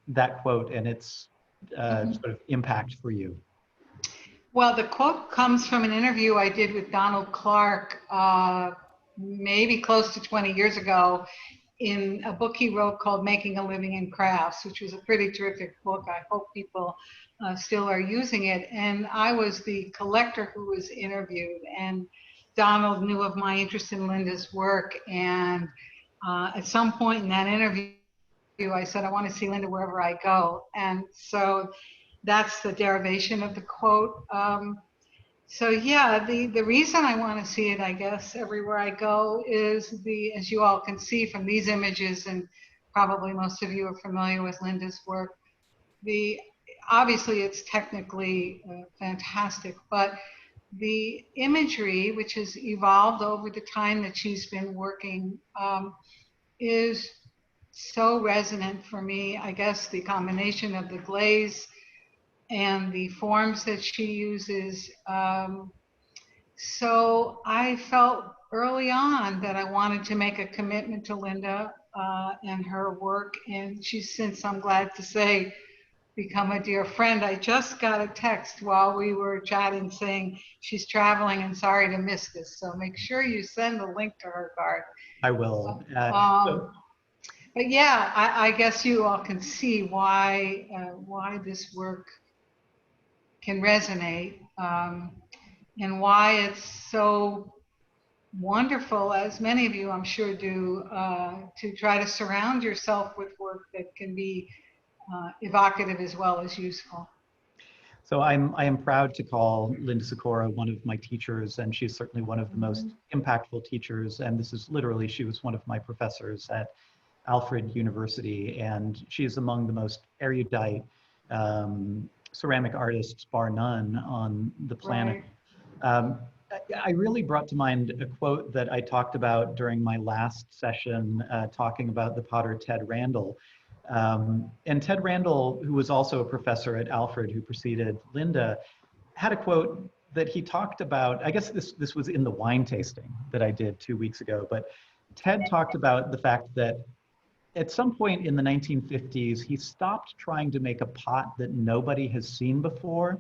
that quote and its sort of impact for you? Well, the quote comes from an interview I did with Donald Clark maybe close to 20 years ago in a book he wrote called Making a Living in Crafts, which was a pretty terrific book. I hope people still are using it. And I was the collector who was interviewed, and Donald knew of my interest in Linda's work. And at some point in that interview, I said, I want to see Linda wherever I go. And so that's the derivation of the quote. So yeah, the reason I want to see it, I guess, everywhere I go is as you all can see from these images, and probably most of you are familiar with Linda's work, obviously it's technically fantastic, but the imagery, which has evolved over the time that she's been working, is so resonant for me. I guess the combination of the glaze and the forms that she uses. So I felt early on that I wanted to make a commitment to Linda and her work, and she's since, I'm glad to say, become a dear friend. I just got a text while we were chatting saying she's traveling and sorry to miss this. So make sure you send the link to her, Garth. I will. But yeah, I guess you all can see why this work can resonate, and why it's so wonderful, as many of you I'm sure do, to try to surround yourself with work that can be evocative as well as useful. So I am proud to call Linda Sikora one of my teachers, and she's certainly one of the most impactful teachers. And this is literally, she was one of my professors at Alfred University, and she's among the most erudite ceramic artists, bar none, on the planet. Right. I really brought to mind a quote that I talked about during my last session, talking about the potter Ted Randall. And Ted Randall, who was also a professor at Alfred, who preceded Linda, had a quote that he talked about. I guess this was in the wine tasting that I did 2 weeks ago, but Ted talked about the fact that at some point in the 1950s, he stopped trying to make a pot that nobody has seen before,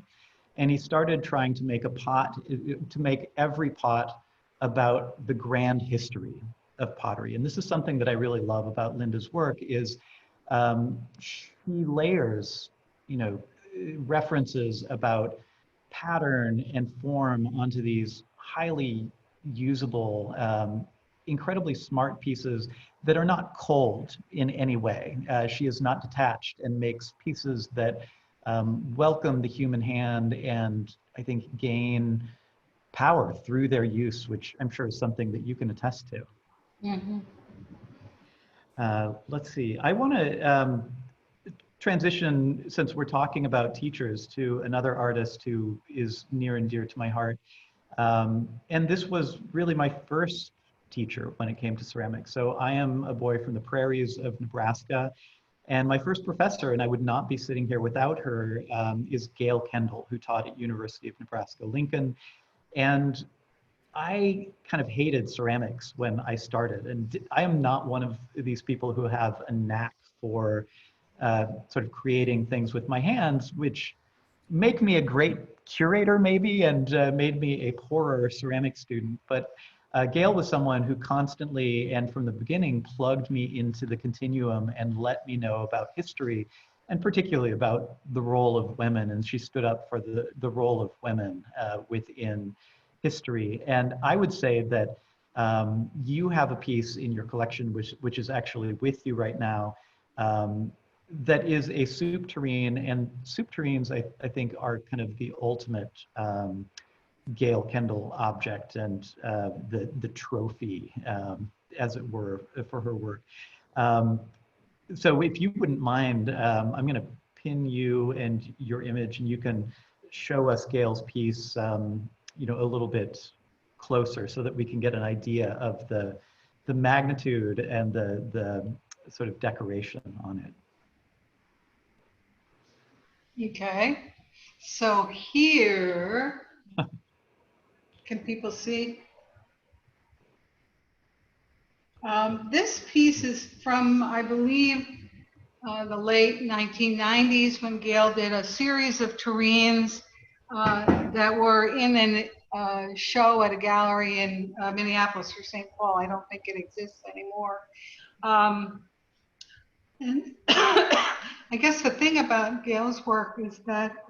and he started trying to make a pot, to make every pot about the grand history of pottery. And this is something that I really love about Linda's work, is she layers, references about pattern and form onto these highly usable, incredibly smart pieces that are not cold in any way. She is not detached and makes pieces that welcome the human hand and I think gain power through their use, which I'm sure is something that you can attest to. Mm-hmm. Let's see, I want to transition, since we're talking about teachers, to another artist who is near and dear to my heart. And this was really my first teacher when it came to ceramics. So I am a boy from the prairies of Nebraska, and my first professor, and I would not be sitting here without her, is Gail Kendall, who taught at University of Nebraska-Lincoln. And I kind of hated ceramics when I started, and I am not one of these people who have a knack for sort of creating things with my hands, which make me a great curator maybe, and made me a poorer ceramic student. But Gail was someone who constantly and from the beginning plugged me into the continuum and let me know about history, and particularly about the role of women. And she stood up for the role of women within history. And I would say that you have a piece in your collection, which is actually with you right now, that is a soup tureen, and soup tureens I think are kind of the ultimate Gail Kendall object, and the trophy, as it were, for her work. So if you wouldn't mind, I'm going to pin you and your image, and you can show us Gail's piece, a little bit closer, so that we can get an idea of the the magnitude and the sort of decoration on it. Okay, so here, can people see? This piece is from, I believe, the late 1990s when Gail did a series of tureens that were in a show at a gallery in Minneapolis or St. Paul. I don't think it exists anymore. And I guess the thing about Gail's work is that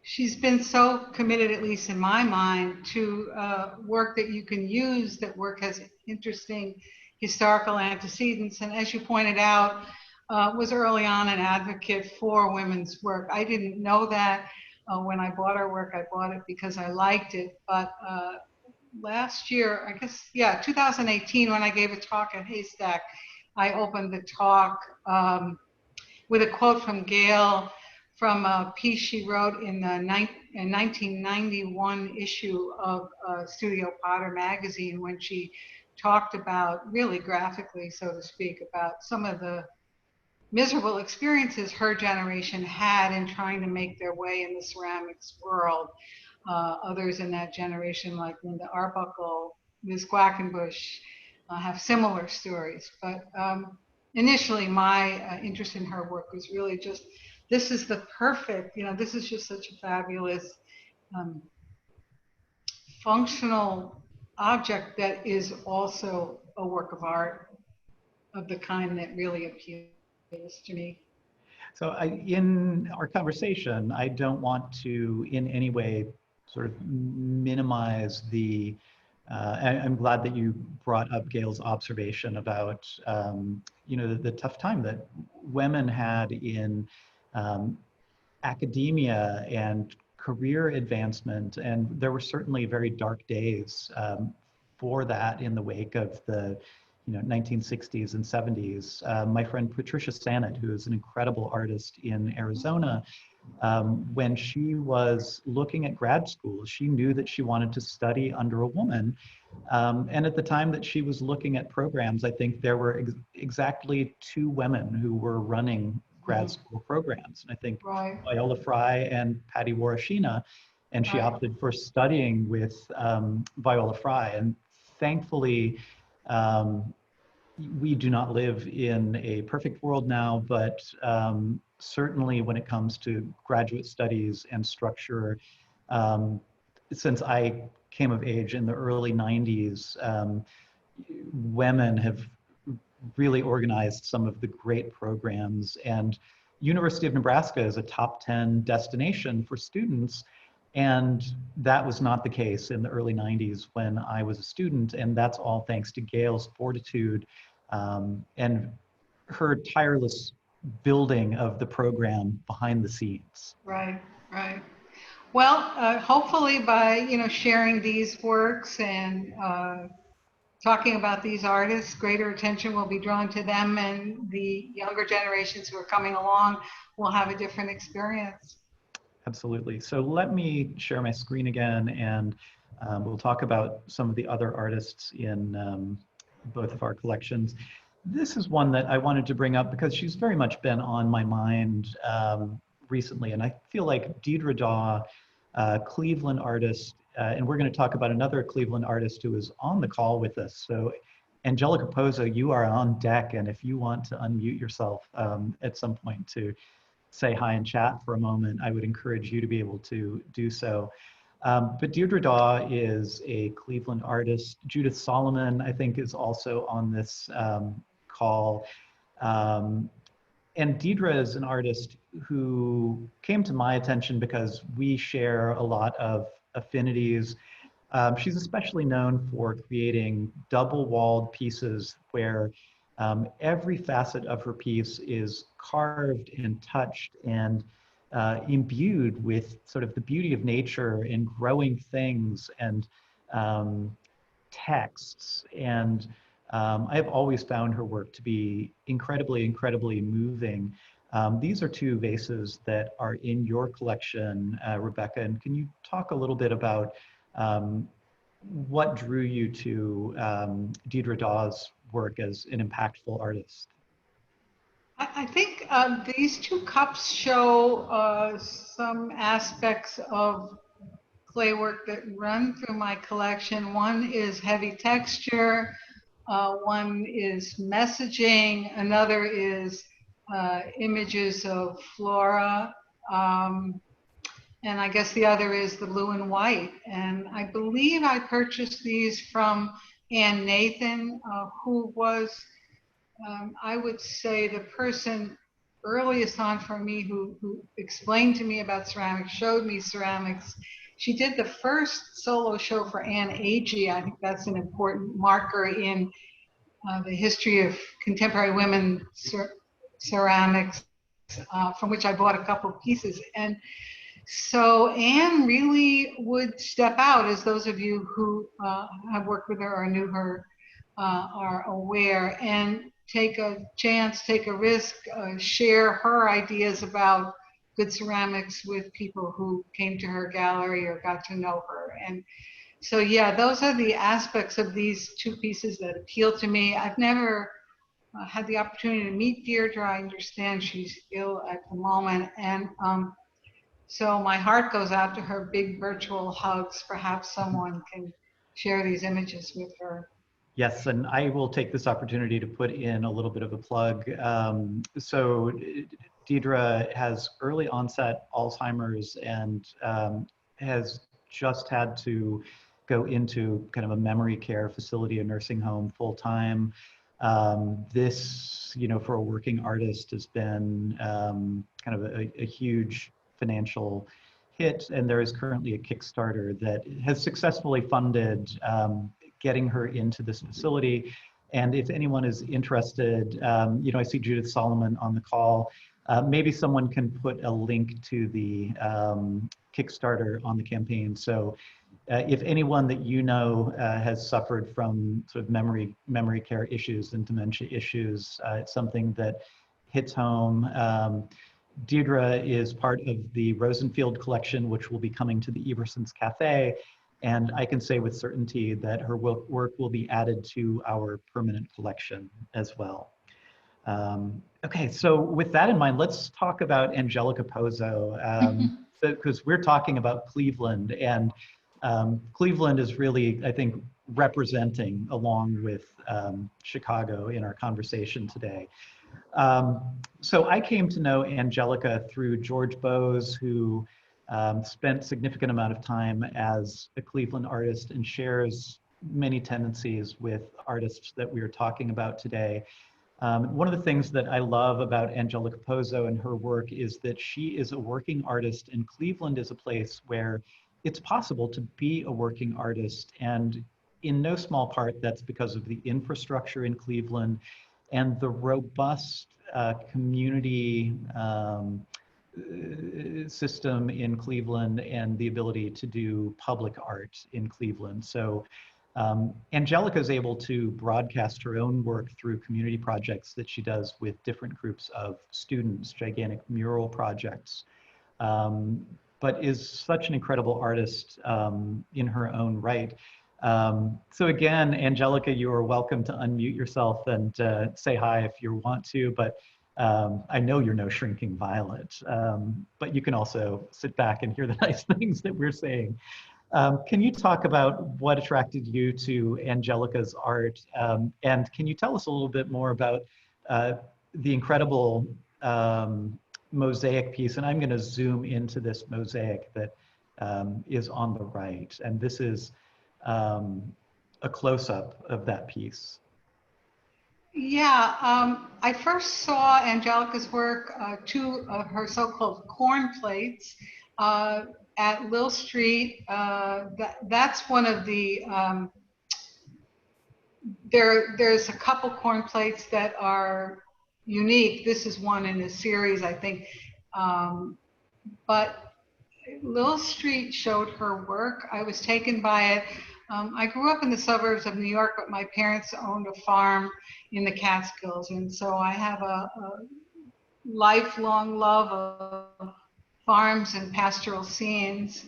she's been so committed, at least in my mind, to work that you can use, that work has interesting historical antecedents. And as you pointed out, was early on an advocate for women's work. I didn't know that when I bought her work. I bought it because I liked it. But last year, I guess, yeah, 2018, when I gave a talk at Haystack, I opened the talk with a quote from Gail from a piece she wrote in the 1991 issue of Studio Potter magazine, when she talked about, really graphically, so to speak, about some of the miserable experiences her generation had in trying to make their way in the ceramics world. Others in that generation, like Linda Arbuckle, Ms. Quackenbush, have similar stories. But initially, my interest in her work was really just, this is the perfect, this is just such a fabulous functional object that is also a work of art of the kind that really appeals to me. So in our conversation, I don't want to in any way sort of minimize the, I'm glad that you brought up Gail's observation about, the tough time that women had in academia and career advancement. And there were certainly very dark days for that in the wake of the 1960s and 70s. My friend Patricia Sannett, who is an incredible artist in Arizona, when she was looking at grad school, she knew that she wanted to study under a woman. And at the time that she was looking at programs, I think there were exactly 2 women who were running grad school programs. And I think Viola Fry and Patty Warashina, and she opted for studying with Viola Fry. And thankfully, we do not live in a perfect world now, but certainly when it comes to graduate studies and structure, since I came of age in the early 90s, women have really organized some of the great programs, and University of Nebraska is a top 10 destination for students. And that was not the case in the early 90s when I was a student, and that's all thanks to Gail's fortitude and her tireless building of the program behind the scenes. Right. Well, hopefully by sharing these works and talking about these artists, greater attention will be drawn to them, and the younger generations who are coming along will have a different experience. Absolutely. So let me share my screen again, and we'll talk about some of the other artists in both of our collections. This is one that I wanted to bring up because she's very much been on my mind recently, and I feel like Deidre Daw, Cleveland artist, and we're going to talk about another Cleveland artist who is on the call with us. So Angelica Pozo, you are on deck, and if you want to unmute yourself at some point to say hi and chat for a moment, I would encourage you to be able to do so. But Deirdre Daw is a Cleveland artist. Judith Solomon, I think, is also on this call. And Deidre is an artist who came to my attention because we share a lot of affinities. She's especially known for creating double-walled pieces where every facet of her piece is carved and touched and imbued with sort of the beauty of nature and growing things and texts. And I have always found her work to be incredibly, incredibly moving. These are 2 vases that are in your collection, Rebecca, and can you talk a little bit about what drew you to Deidre Dawes' work as an impactful artist? I think these two cups show some aspects of clay work that run through my collection. One is heavy texture, one is messaging, another is images of flora, and I guess the other is the blue and white. And I believe I purchased these from Ann Nathan, who was, I would say, the person earliest on for me who explained to me about ceramics, showed me ceramics. She did the first solo show for Ann Agee. I think that's an important marker in the history of contemporary women ceramics, from which I bought a couple pieces. And so Anne really would step out, as those of you who have worked with her or knew her are aware, and take a chance, take a risk, share her ideas about good ceramics with people who came to her gallery or got to know her. And so, yeah, those are the aspects of these two pieces that appeal to me. I've never had the opportunity to meet Deirdre. I understand she's ill at the moment. And so my heart goes out to her. Big virtual hugs. Perhaps someone can share these images with her. Yes, and I will take this opportunity to put in a little bit of a plug. So Deidre has early onset Alzheimer's and has just had to go into kind of a memory care facility, a nursing home full time. This, you know, for a working artist has been kind of a huge financial hit, and there is currently a Kickstarter that has successfully funded getting her into this facility. And if anyone is interested, you know, I see Judith Solomon on the call. Maybe someone can put a link to the Kickstarter on the campaign. So if anyone that you know has suffered from sort of memory care issues and dementia issues, it's something that hits home. Deirdre is part of the Rosenfield collection, which will be coming to the Everson's Cafe. And I can say with certainty that her work will be added to our permanent collection as well. Okay, so with that in mind, let's talk about Angelica Pozo, because we're talking about Cleveland, and Cleveland is really, I think, representing along with Chicago in our conversation today. So I came to know Angelica through George Bose, who spent significant amount of time as a Cleveland artist and shares many tendencies with artists that we are talking about today. One of the things that I love about Angelica Pozo and her work is that she is a working artist, and Cleveland is a place where it's possible to be a working artist. And in no small part, that's because of the infrastructure in Cleveland and the robust community system in Cleveland and the ability to do public art in Cleveland. So Angelica is able to broadcast her own work through community projects that she does with different groups of students, gigantic mural projects, but is such an incredible artist in her own right. So again, Angelica, you are welcome to unmute yourself and say hi if you want to, but I know you're no shrinking violet, but you can also sit back and hear the nice things that we're saying. Can you talk about what attracted you to Angelica's art? And can you tell us a little bit more about the incredible mosaic piece? And I'm going to zoom into this mosaic that is on the right. And this is a close-up of that piece. Yeah, I first saw Angelica's work, two of her so-called corn plates at Lil Street. That's one of the, there's a couple corn plates that are unique. This is one in a series, I think. But Lil Street showed her work. I was taken by it. I grew up in the suburbs of New York, but my parents owned a farm in the Catskills. And so I have a lifelong love of farms and pastoral scenes.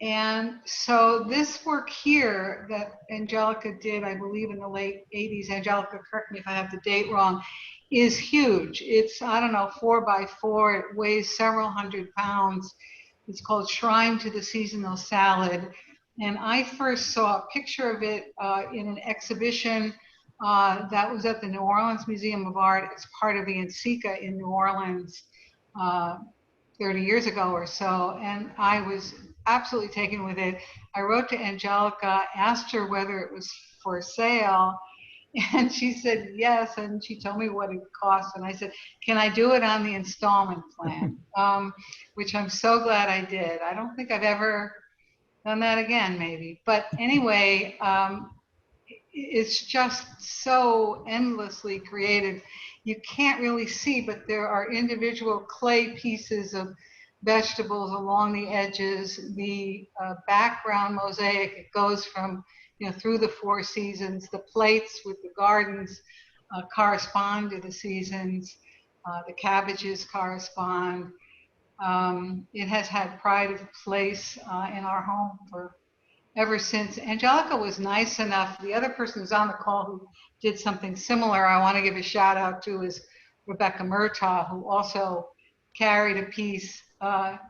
And so this work here that Angelica did, I believe in the late 80s, Angelica, correct me if I have the date wrong, is huge. It's, I don't know, 4x4. It weighs several hundred pounds. It's called Shrine to the Seasonal Salad. And I first saw a picture of it in an exhibition that was at the New Orleans Museum of Art as part of the NCECA in New Orleans 30 years ago or so. And I was absolutely taken with it. I wrote to Angelica, asked her whether it was for sale, and she said yes, and she told me what it cost, and I said, can I do it on the installment plan? Which I'm so glad I did. I don't think I've ever done that again, maybe. But anyway, it's just so endlessly creative. You can't really see, but there are individual clay pieces of vegetables along the edges. The background mosaic, it goes from, you know, through the 4 seasons. The plates with the gardens correspond to the seasons. The cabbages correspond. It has had pride of place in our home for ever since. Angelica was nice enough. The other person who's on the call who did something similar, I want to give a shout out to, is Rebecca Murtaugh, who also carried a piece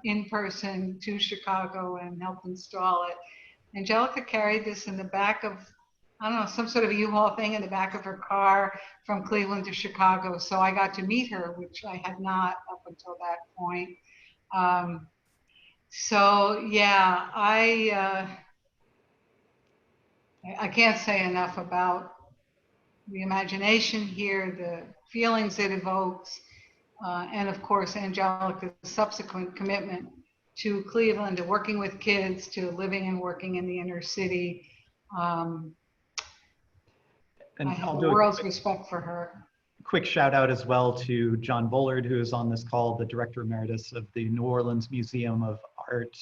in person to Chicago and helped install it. Angelica carried this in the back of, I don't know, some sort of U-Haul thing in the back of her car from Cleveland to Chicago. So I got to meet her, which I had not up until that point. So yeah, I can't say enough about the imagination here, the feelings it evokes, and of course, Angelica's subsequent commitment to Cleveland, to working with kids, to living and working in the inner city. And I have the world's respect for her. Quick shout out as well to John Bullard, who is on this call, the Director Emeritus of the New Orleans Museum of Art,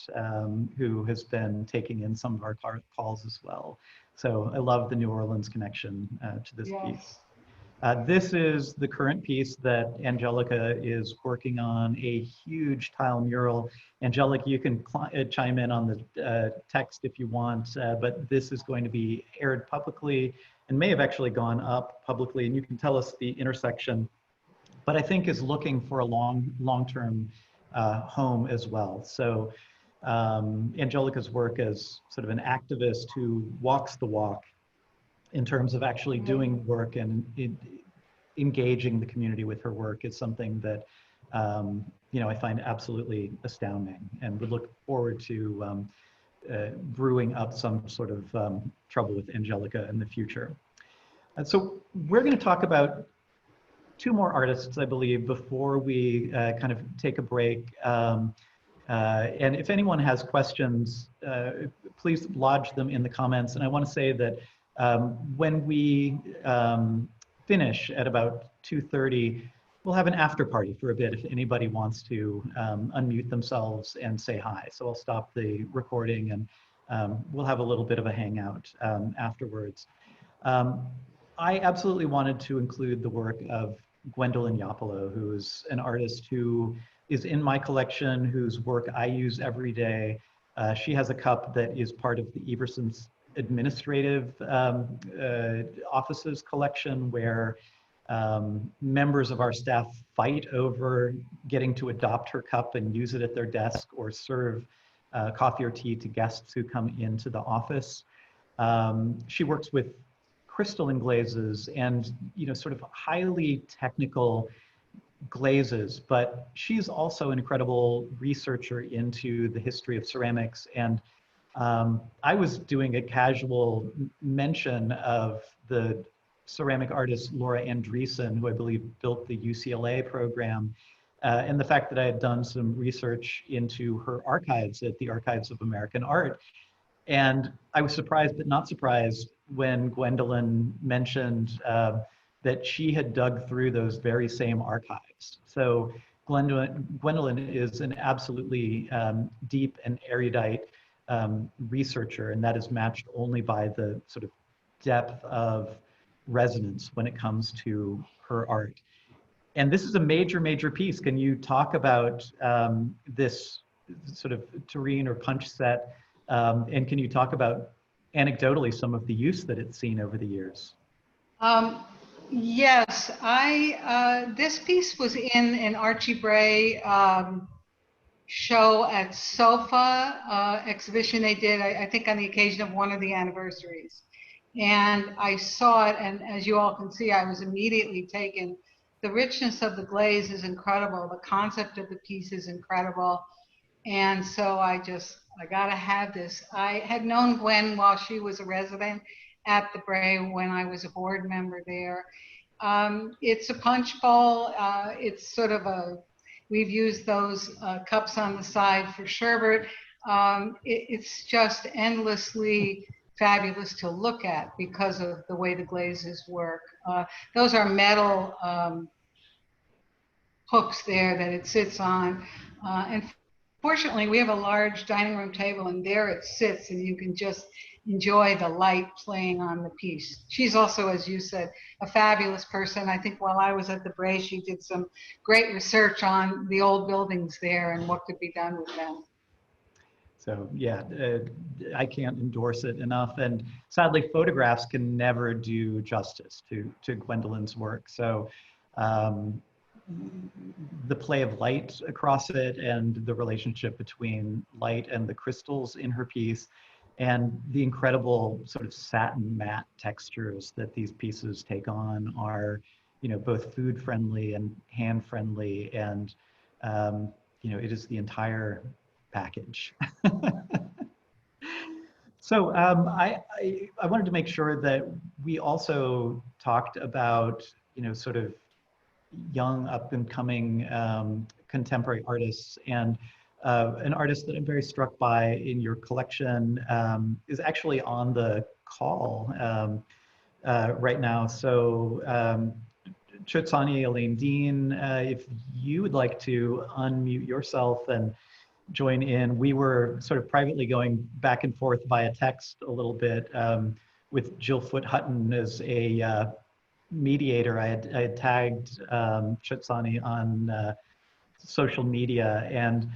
who has been taking in some of our calls as well. So I love the New Orleans connection to this piece. This is the current piece that Angelica is working on, a huge tile mural. Angelica, you can chime in on the text if you want, but this is going to be aired publicly and may have actually gone up publicly, and you can tell us the intersection, but I think is looking for a long-term home as well. So Angelica's work as sort of an activist who walks the walk in terms of actually doing work and engaging the community with her work is something that you know, I find absolutely astounding, and would look forward to brewing up some sort of trouble with Angelica in the future. And so we're going to talk about 2 more artists, I believe, before we kind of take a break. And if anyone has questions, please lodge them in the comments. And I want to say that when we finish at about 2:30, we'll have an after party for a bit if anybody wants to unmute themselves and say hi. So I'll stop the recording and we'll have a little bit of a hangout afterwards. I absolutely wanted to include the work of Gwendolyn Yapolo, who's an artist who is in my collection, whose work I use every day. She has a cup that is part of the Everson's administrative offices collection, where members of our staff fight over getting to adopt her cup and use it at their desk, or serve coffee or tea to guests who come into the office. She works with crystalline glazes and, you know, sort of highly technical glazes, but she's also an incredible researcher into the history of ceramics. And I was doing a casual mention of the ceramic artist Laura Andreessen, who I believe built the UCLA program, and the fact that I had done some research into her archives at the Archives of American Art. And I was surprised, but not surprised, when Gwendolyn mentioned that she had dug through those very same archives. So Gwendolyn is an absolutely deep and erudite researcher, and that is matched only by the sort of depth of resonance when it comes to her art. And this is a major, major piece. Can you talk about this sort of tureen or punch set And can you talk about anecdotally some of the use that it's seen over the years? Yes, this piece was in an Archie Bray show at SOFA exhibition they did, I think on the occasion of one of the anniversaries. And I saw it, and as you all can see, I was immediately taken. The richness of the glaze is incredible. The concept of the piece is incredible. And so I gotta have this. I had known Gwen while she was a resident at the Bray when I was a board member there. It's a punch bowl. It's sort of we've used those cups on the side for sherbet. It's just endlessly fabulous to look at because of the way the glazes work. Those are metal hooks there that it sits on. And fortunately, we have a large dining room table, and there it sits, and you can just enjoy the light playing on the piece. She's also, as you said, a fabulous person. I think while I was at the Bray, she did some great research on the old buildings there and what could be done with them. So yeah, I can't endorse it enough. And sadly, photographs can never do justice to Gwendolyn's work. So the play of light across it and the relationship between light and the crystals in her piece, and the incredible sort of satin matte textures that these pieces take on are, both food friendly and hand friendly, and it is the entire package. So I wanted to make sure that we also talked about, sort of young up and coming contemporary artists, and an artist that I'm very struck by in your collection is actually on the call right now. So Chutzani, Elaine Dean, if you would like to unmute yourself and join in. We were sort of privately going back and forth via text a little bit with Jill Foote-Hutton as a mediator. I had tagged Chutzani on social media, and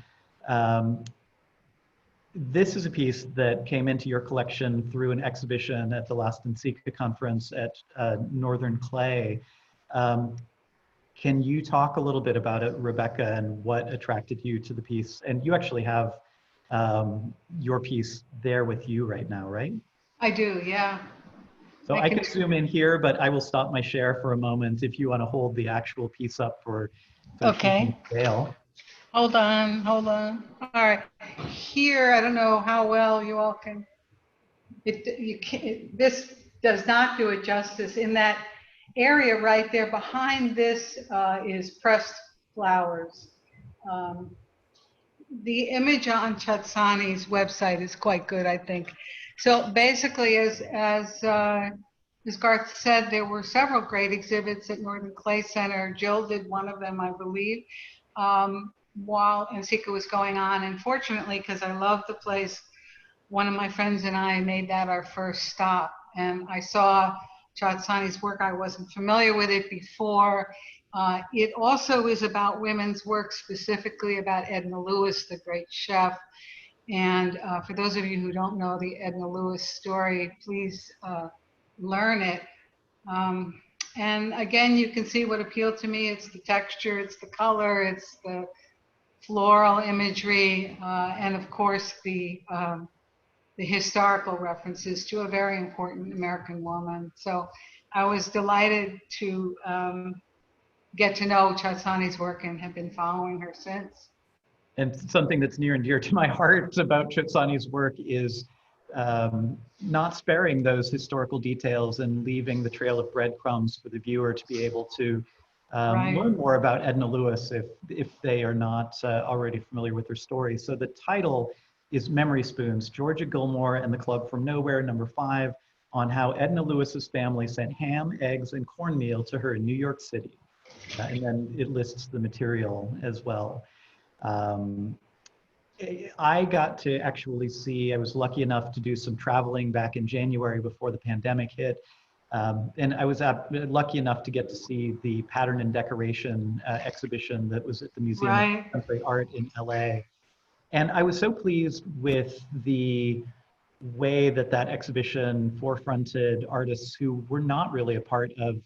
this is a piece that came into your collection through an exhibition at the last NCECA conference at Northern Clay. Can you talk a little bit about it, Rebecca, and what attracted you to the piece? And you actually have your piece there with you right now, right? I do, yeah. So I can zoom in here, but I will stop my share for a moment if you want to hold the actual piece up for okay. Dale. Hold on. All right. Here, I don't know how well you all can. This does not do it justice. In that area right there behind this is pressed flowers. The image on Chutzani's website is quite good, I think. So basically, as Garth said, there were several great exhibits at Northern Clay Center. Jill did one of them, I believe, while NCECA was going on. And fortunately, because I love the place, one of my friends and I made that our first stop. And I saw Chutzani's work. I wasn't familiar with it before. It also is about women's work, specifically about Edna Lewis, the great chef. And for those of you who don't know the Edna Lewis story, please learn it. And again, you can see what appealed to me. It's the texture, it's the color, it's the floral imagery, and of course the historical references to a very important American woman. So I was delighted to get to know Chutzani's work and have been following her since. And something that's near and dear to my heart about Chutzani's work is not sparing those historical details and leaving the trail of breadcrumbs for the viewer to be able to learn more about Edna Lewis if they are not already familiar with her story. So the title is Memory Spoons, Georgia Gilmore and the Club from Nowhere, #5, on how Edna Lewis's family sent ham, eggs, and cornmeal to her in New York City. And then it lists the material as well. I got to actually see, I was lucky enough to do some traveling back in January before the pandemic hit. And I was lucky enough to get to see the pattern and decoration exhibition that was at the Museum of Contemporary Art in LA. And I was so pleased with the way that that exhibition forefronted artists who were not really a part of,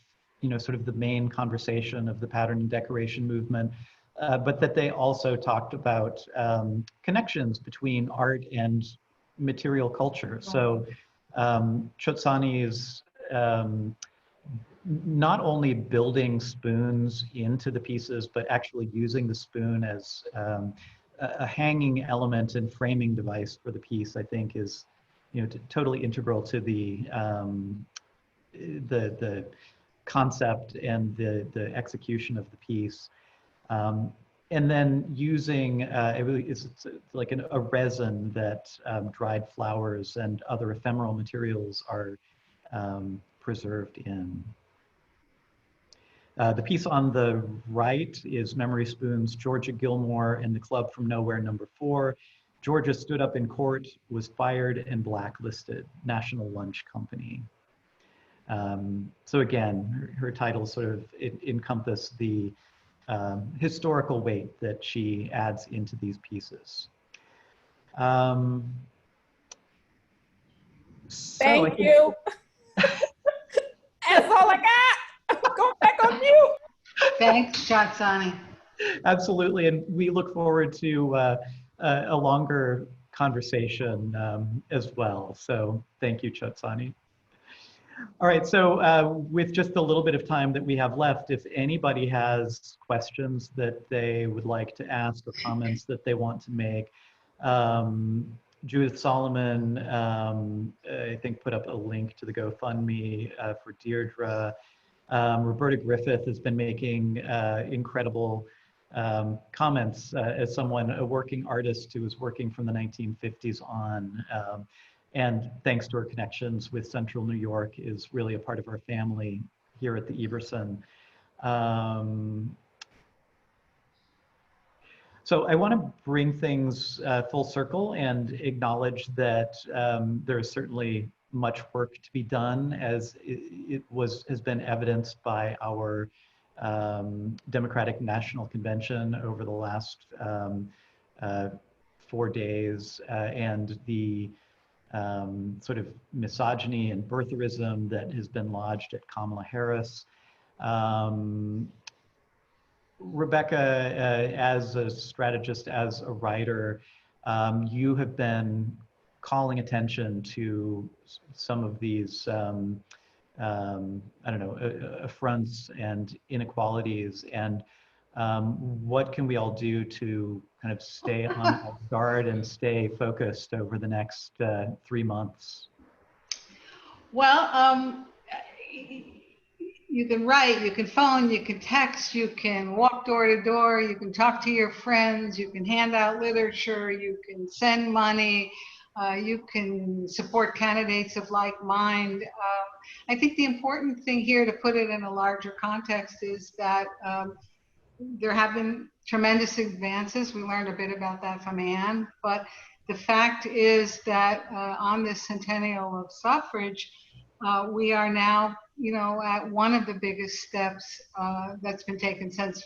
sort of the main conversation of the pattern and decoration movement, but that they also talked about connections between art and material culture. So Chutzani is not only building spoons into the pieces, but actually using the spoon as a hanging element and framing device for the piece, I think is, totally integral to the concept and the execution of the piece. And then using, it's like a resin that dried flowers and other ephemeral materials are preserved in. The piece on the right is Memory Spoons, Georgia Gilmore and the Club from Nowhere #4. Georgia stood up in court, was fired and blacklisted, National Lunch Company. So again, her titles sort of encompass the historical weight that she adds into these pieces. Thank you. That's all I got. Go back on mute. Thanks, Chutzani. Absolutely, and we look forward to a longer conversation as well. So thank you, Chutzani. All right, so with just a little bit of time that we have left, if anybody has questions that they would like to ask or comments that they want to make, Judith Solomon, I think, put up a link to the GoFundMe for Deirdre. Roberta Griffith has been making incredible comments as someone, a working artist who was working from the 1950s on. And thanks to her connections with Central New York, is really a part of our family here at the Everson. So I want to bring things full circle and acknowledge that there is certainly much work to be done, as has been evidenced by our Democratic National Convention over the last 4 days, and the sort of misogyny and birtherism that has been lodged at Kamala Harris. Rebecca, as a strategist, as a writer, you have been calling attention to some of these, I don't know, affronts and inequalities, and what can we all do to kind of stay on our guard and stay focused over the next 3 months? Well, you can write, you can phone, you can text, you can walk door to door, you can talk to your friends, you can hand out literature, you can send money, you can support candidates of like mind. I think the important thing here, to put it in a larger context, is that there have been tremendous advances. We learned a bit about that from Anne, but the fact is that on this centennial of suffrage, we are now, at one of the biggest steps that's been taken since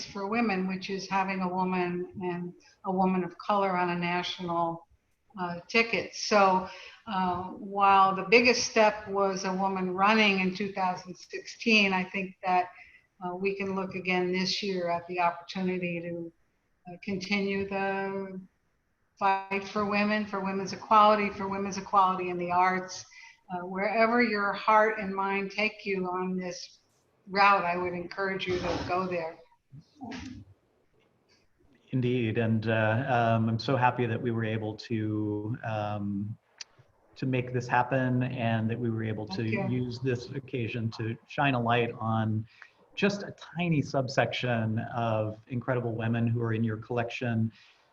for women, which is having a woman and a woman of color on a national ticket. So while the biggest step was a woman running in 2016, I think that we can look again this year at the opportunity to continue the fight for women's equality in the arts. Wherever your heart and mind take you on this route, I would encourage you to go there. Indeed, and I'm so happy that we were able to make this happen, and that we were able to use this occasion to shine a light on just a tiny subsection of incredible women who are in your collection.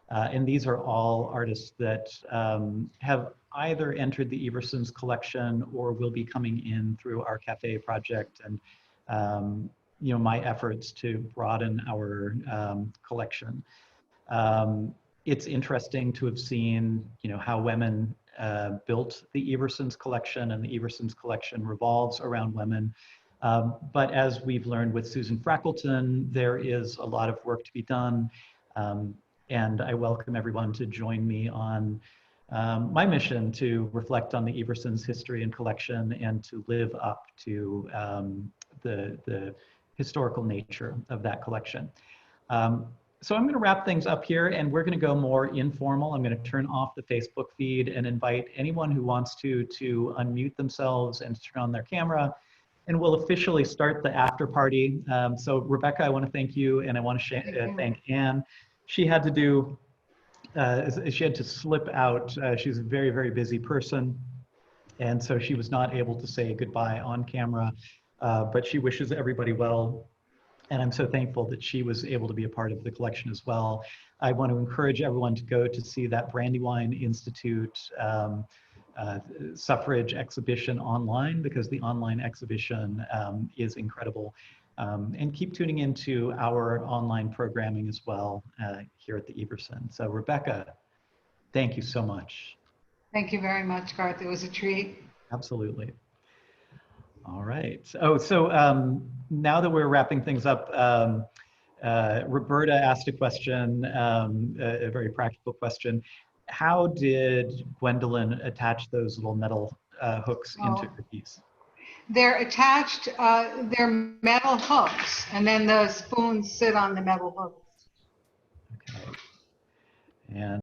And these are all artists that have either entered the Everson's collection or will be coming in through our cafe project, and my efforts to broaden our collection. It's interesting to have seen, how women built the Everson's collection, and the Everson's collection revolves around women. But as we've learned with Susan Frackleton, there is a lot of work to be done. and I welcome everyone to join me on my mission to reflect on the Everson's history and collection and to live up to the historical nature of that collection. So I'm going to wrap things up here, and we're going to go more informal. I'm going to turn off the Facebook feed and invite anyone who wants to unmute themselves and turn on their camera, and we'll officially start the after party. So Rebecca, I want to thank you, and I want to thank Anne. She had to slip out. She's a very, very busy person, and so she was not able to say goodbye on camera, but she wishes everybody well. And I'm so thankful that she was able to be a part of the collection as well. I want to encourage everyone to go to see that Brandywine Institute Suffrage exhibition online, because the online exhibition is incredible. And keep tuning into our online programming as well here at the Everson. So Rebecca, thank you so much. Thank you very much, Garth. It was a treat. Absolutely. All right. Oh, so now that we're wrapping things up, Roberta asked a question, a very practical question. How did Gwendolyn attach those little metal hooks into her piece? They're attached, they're metal hooks, and then the spoons sit on the metal hooks. Okay. And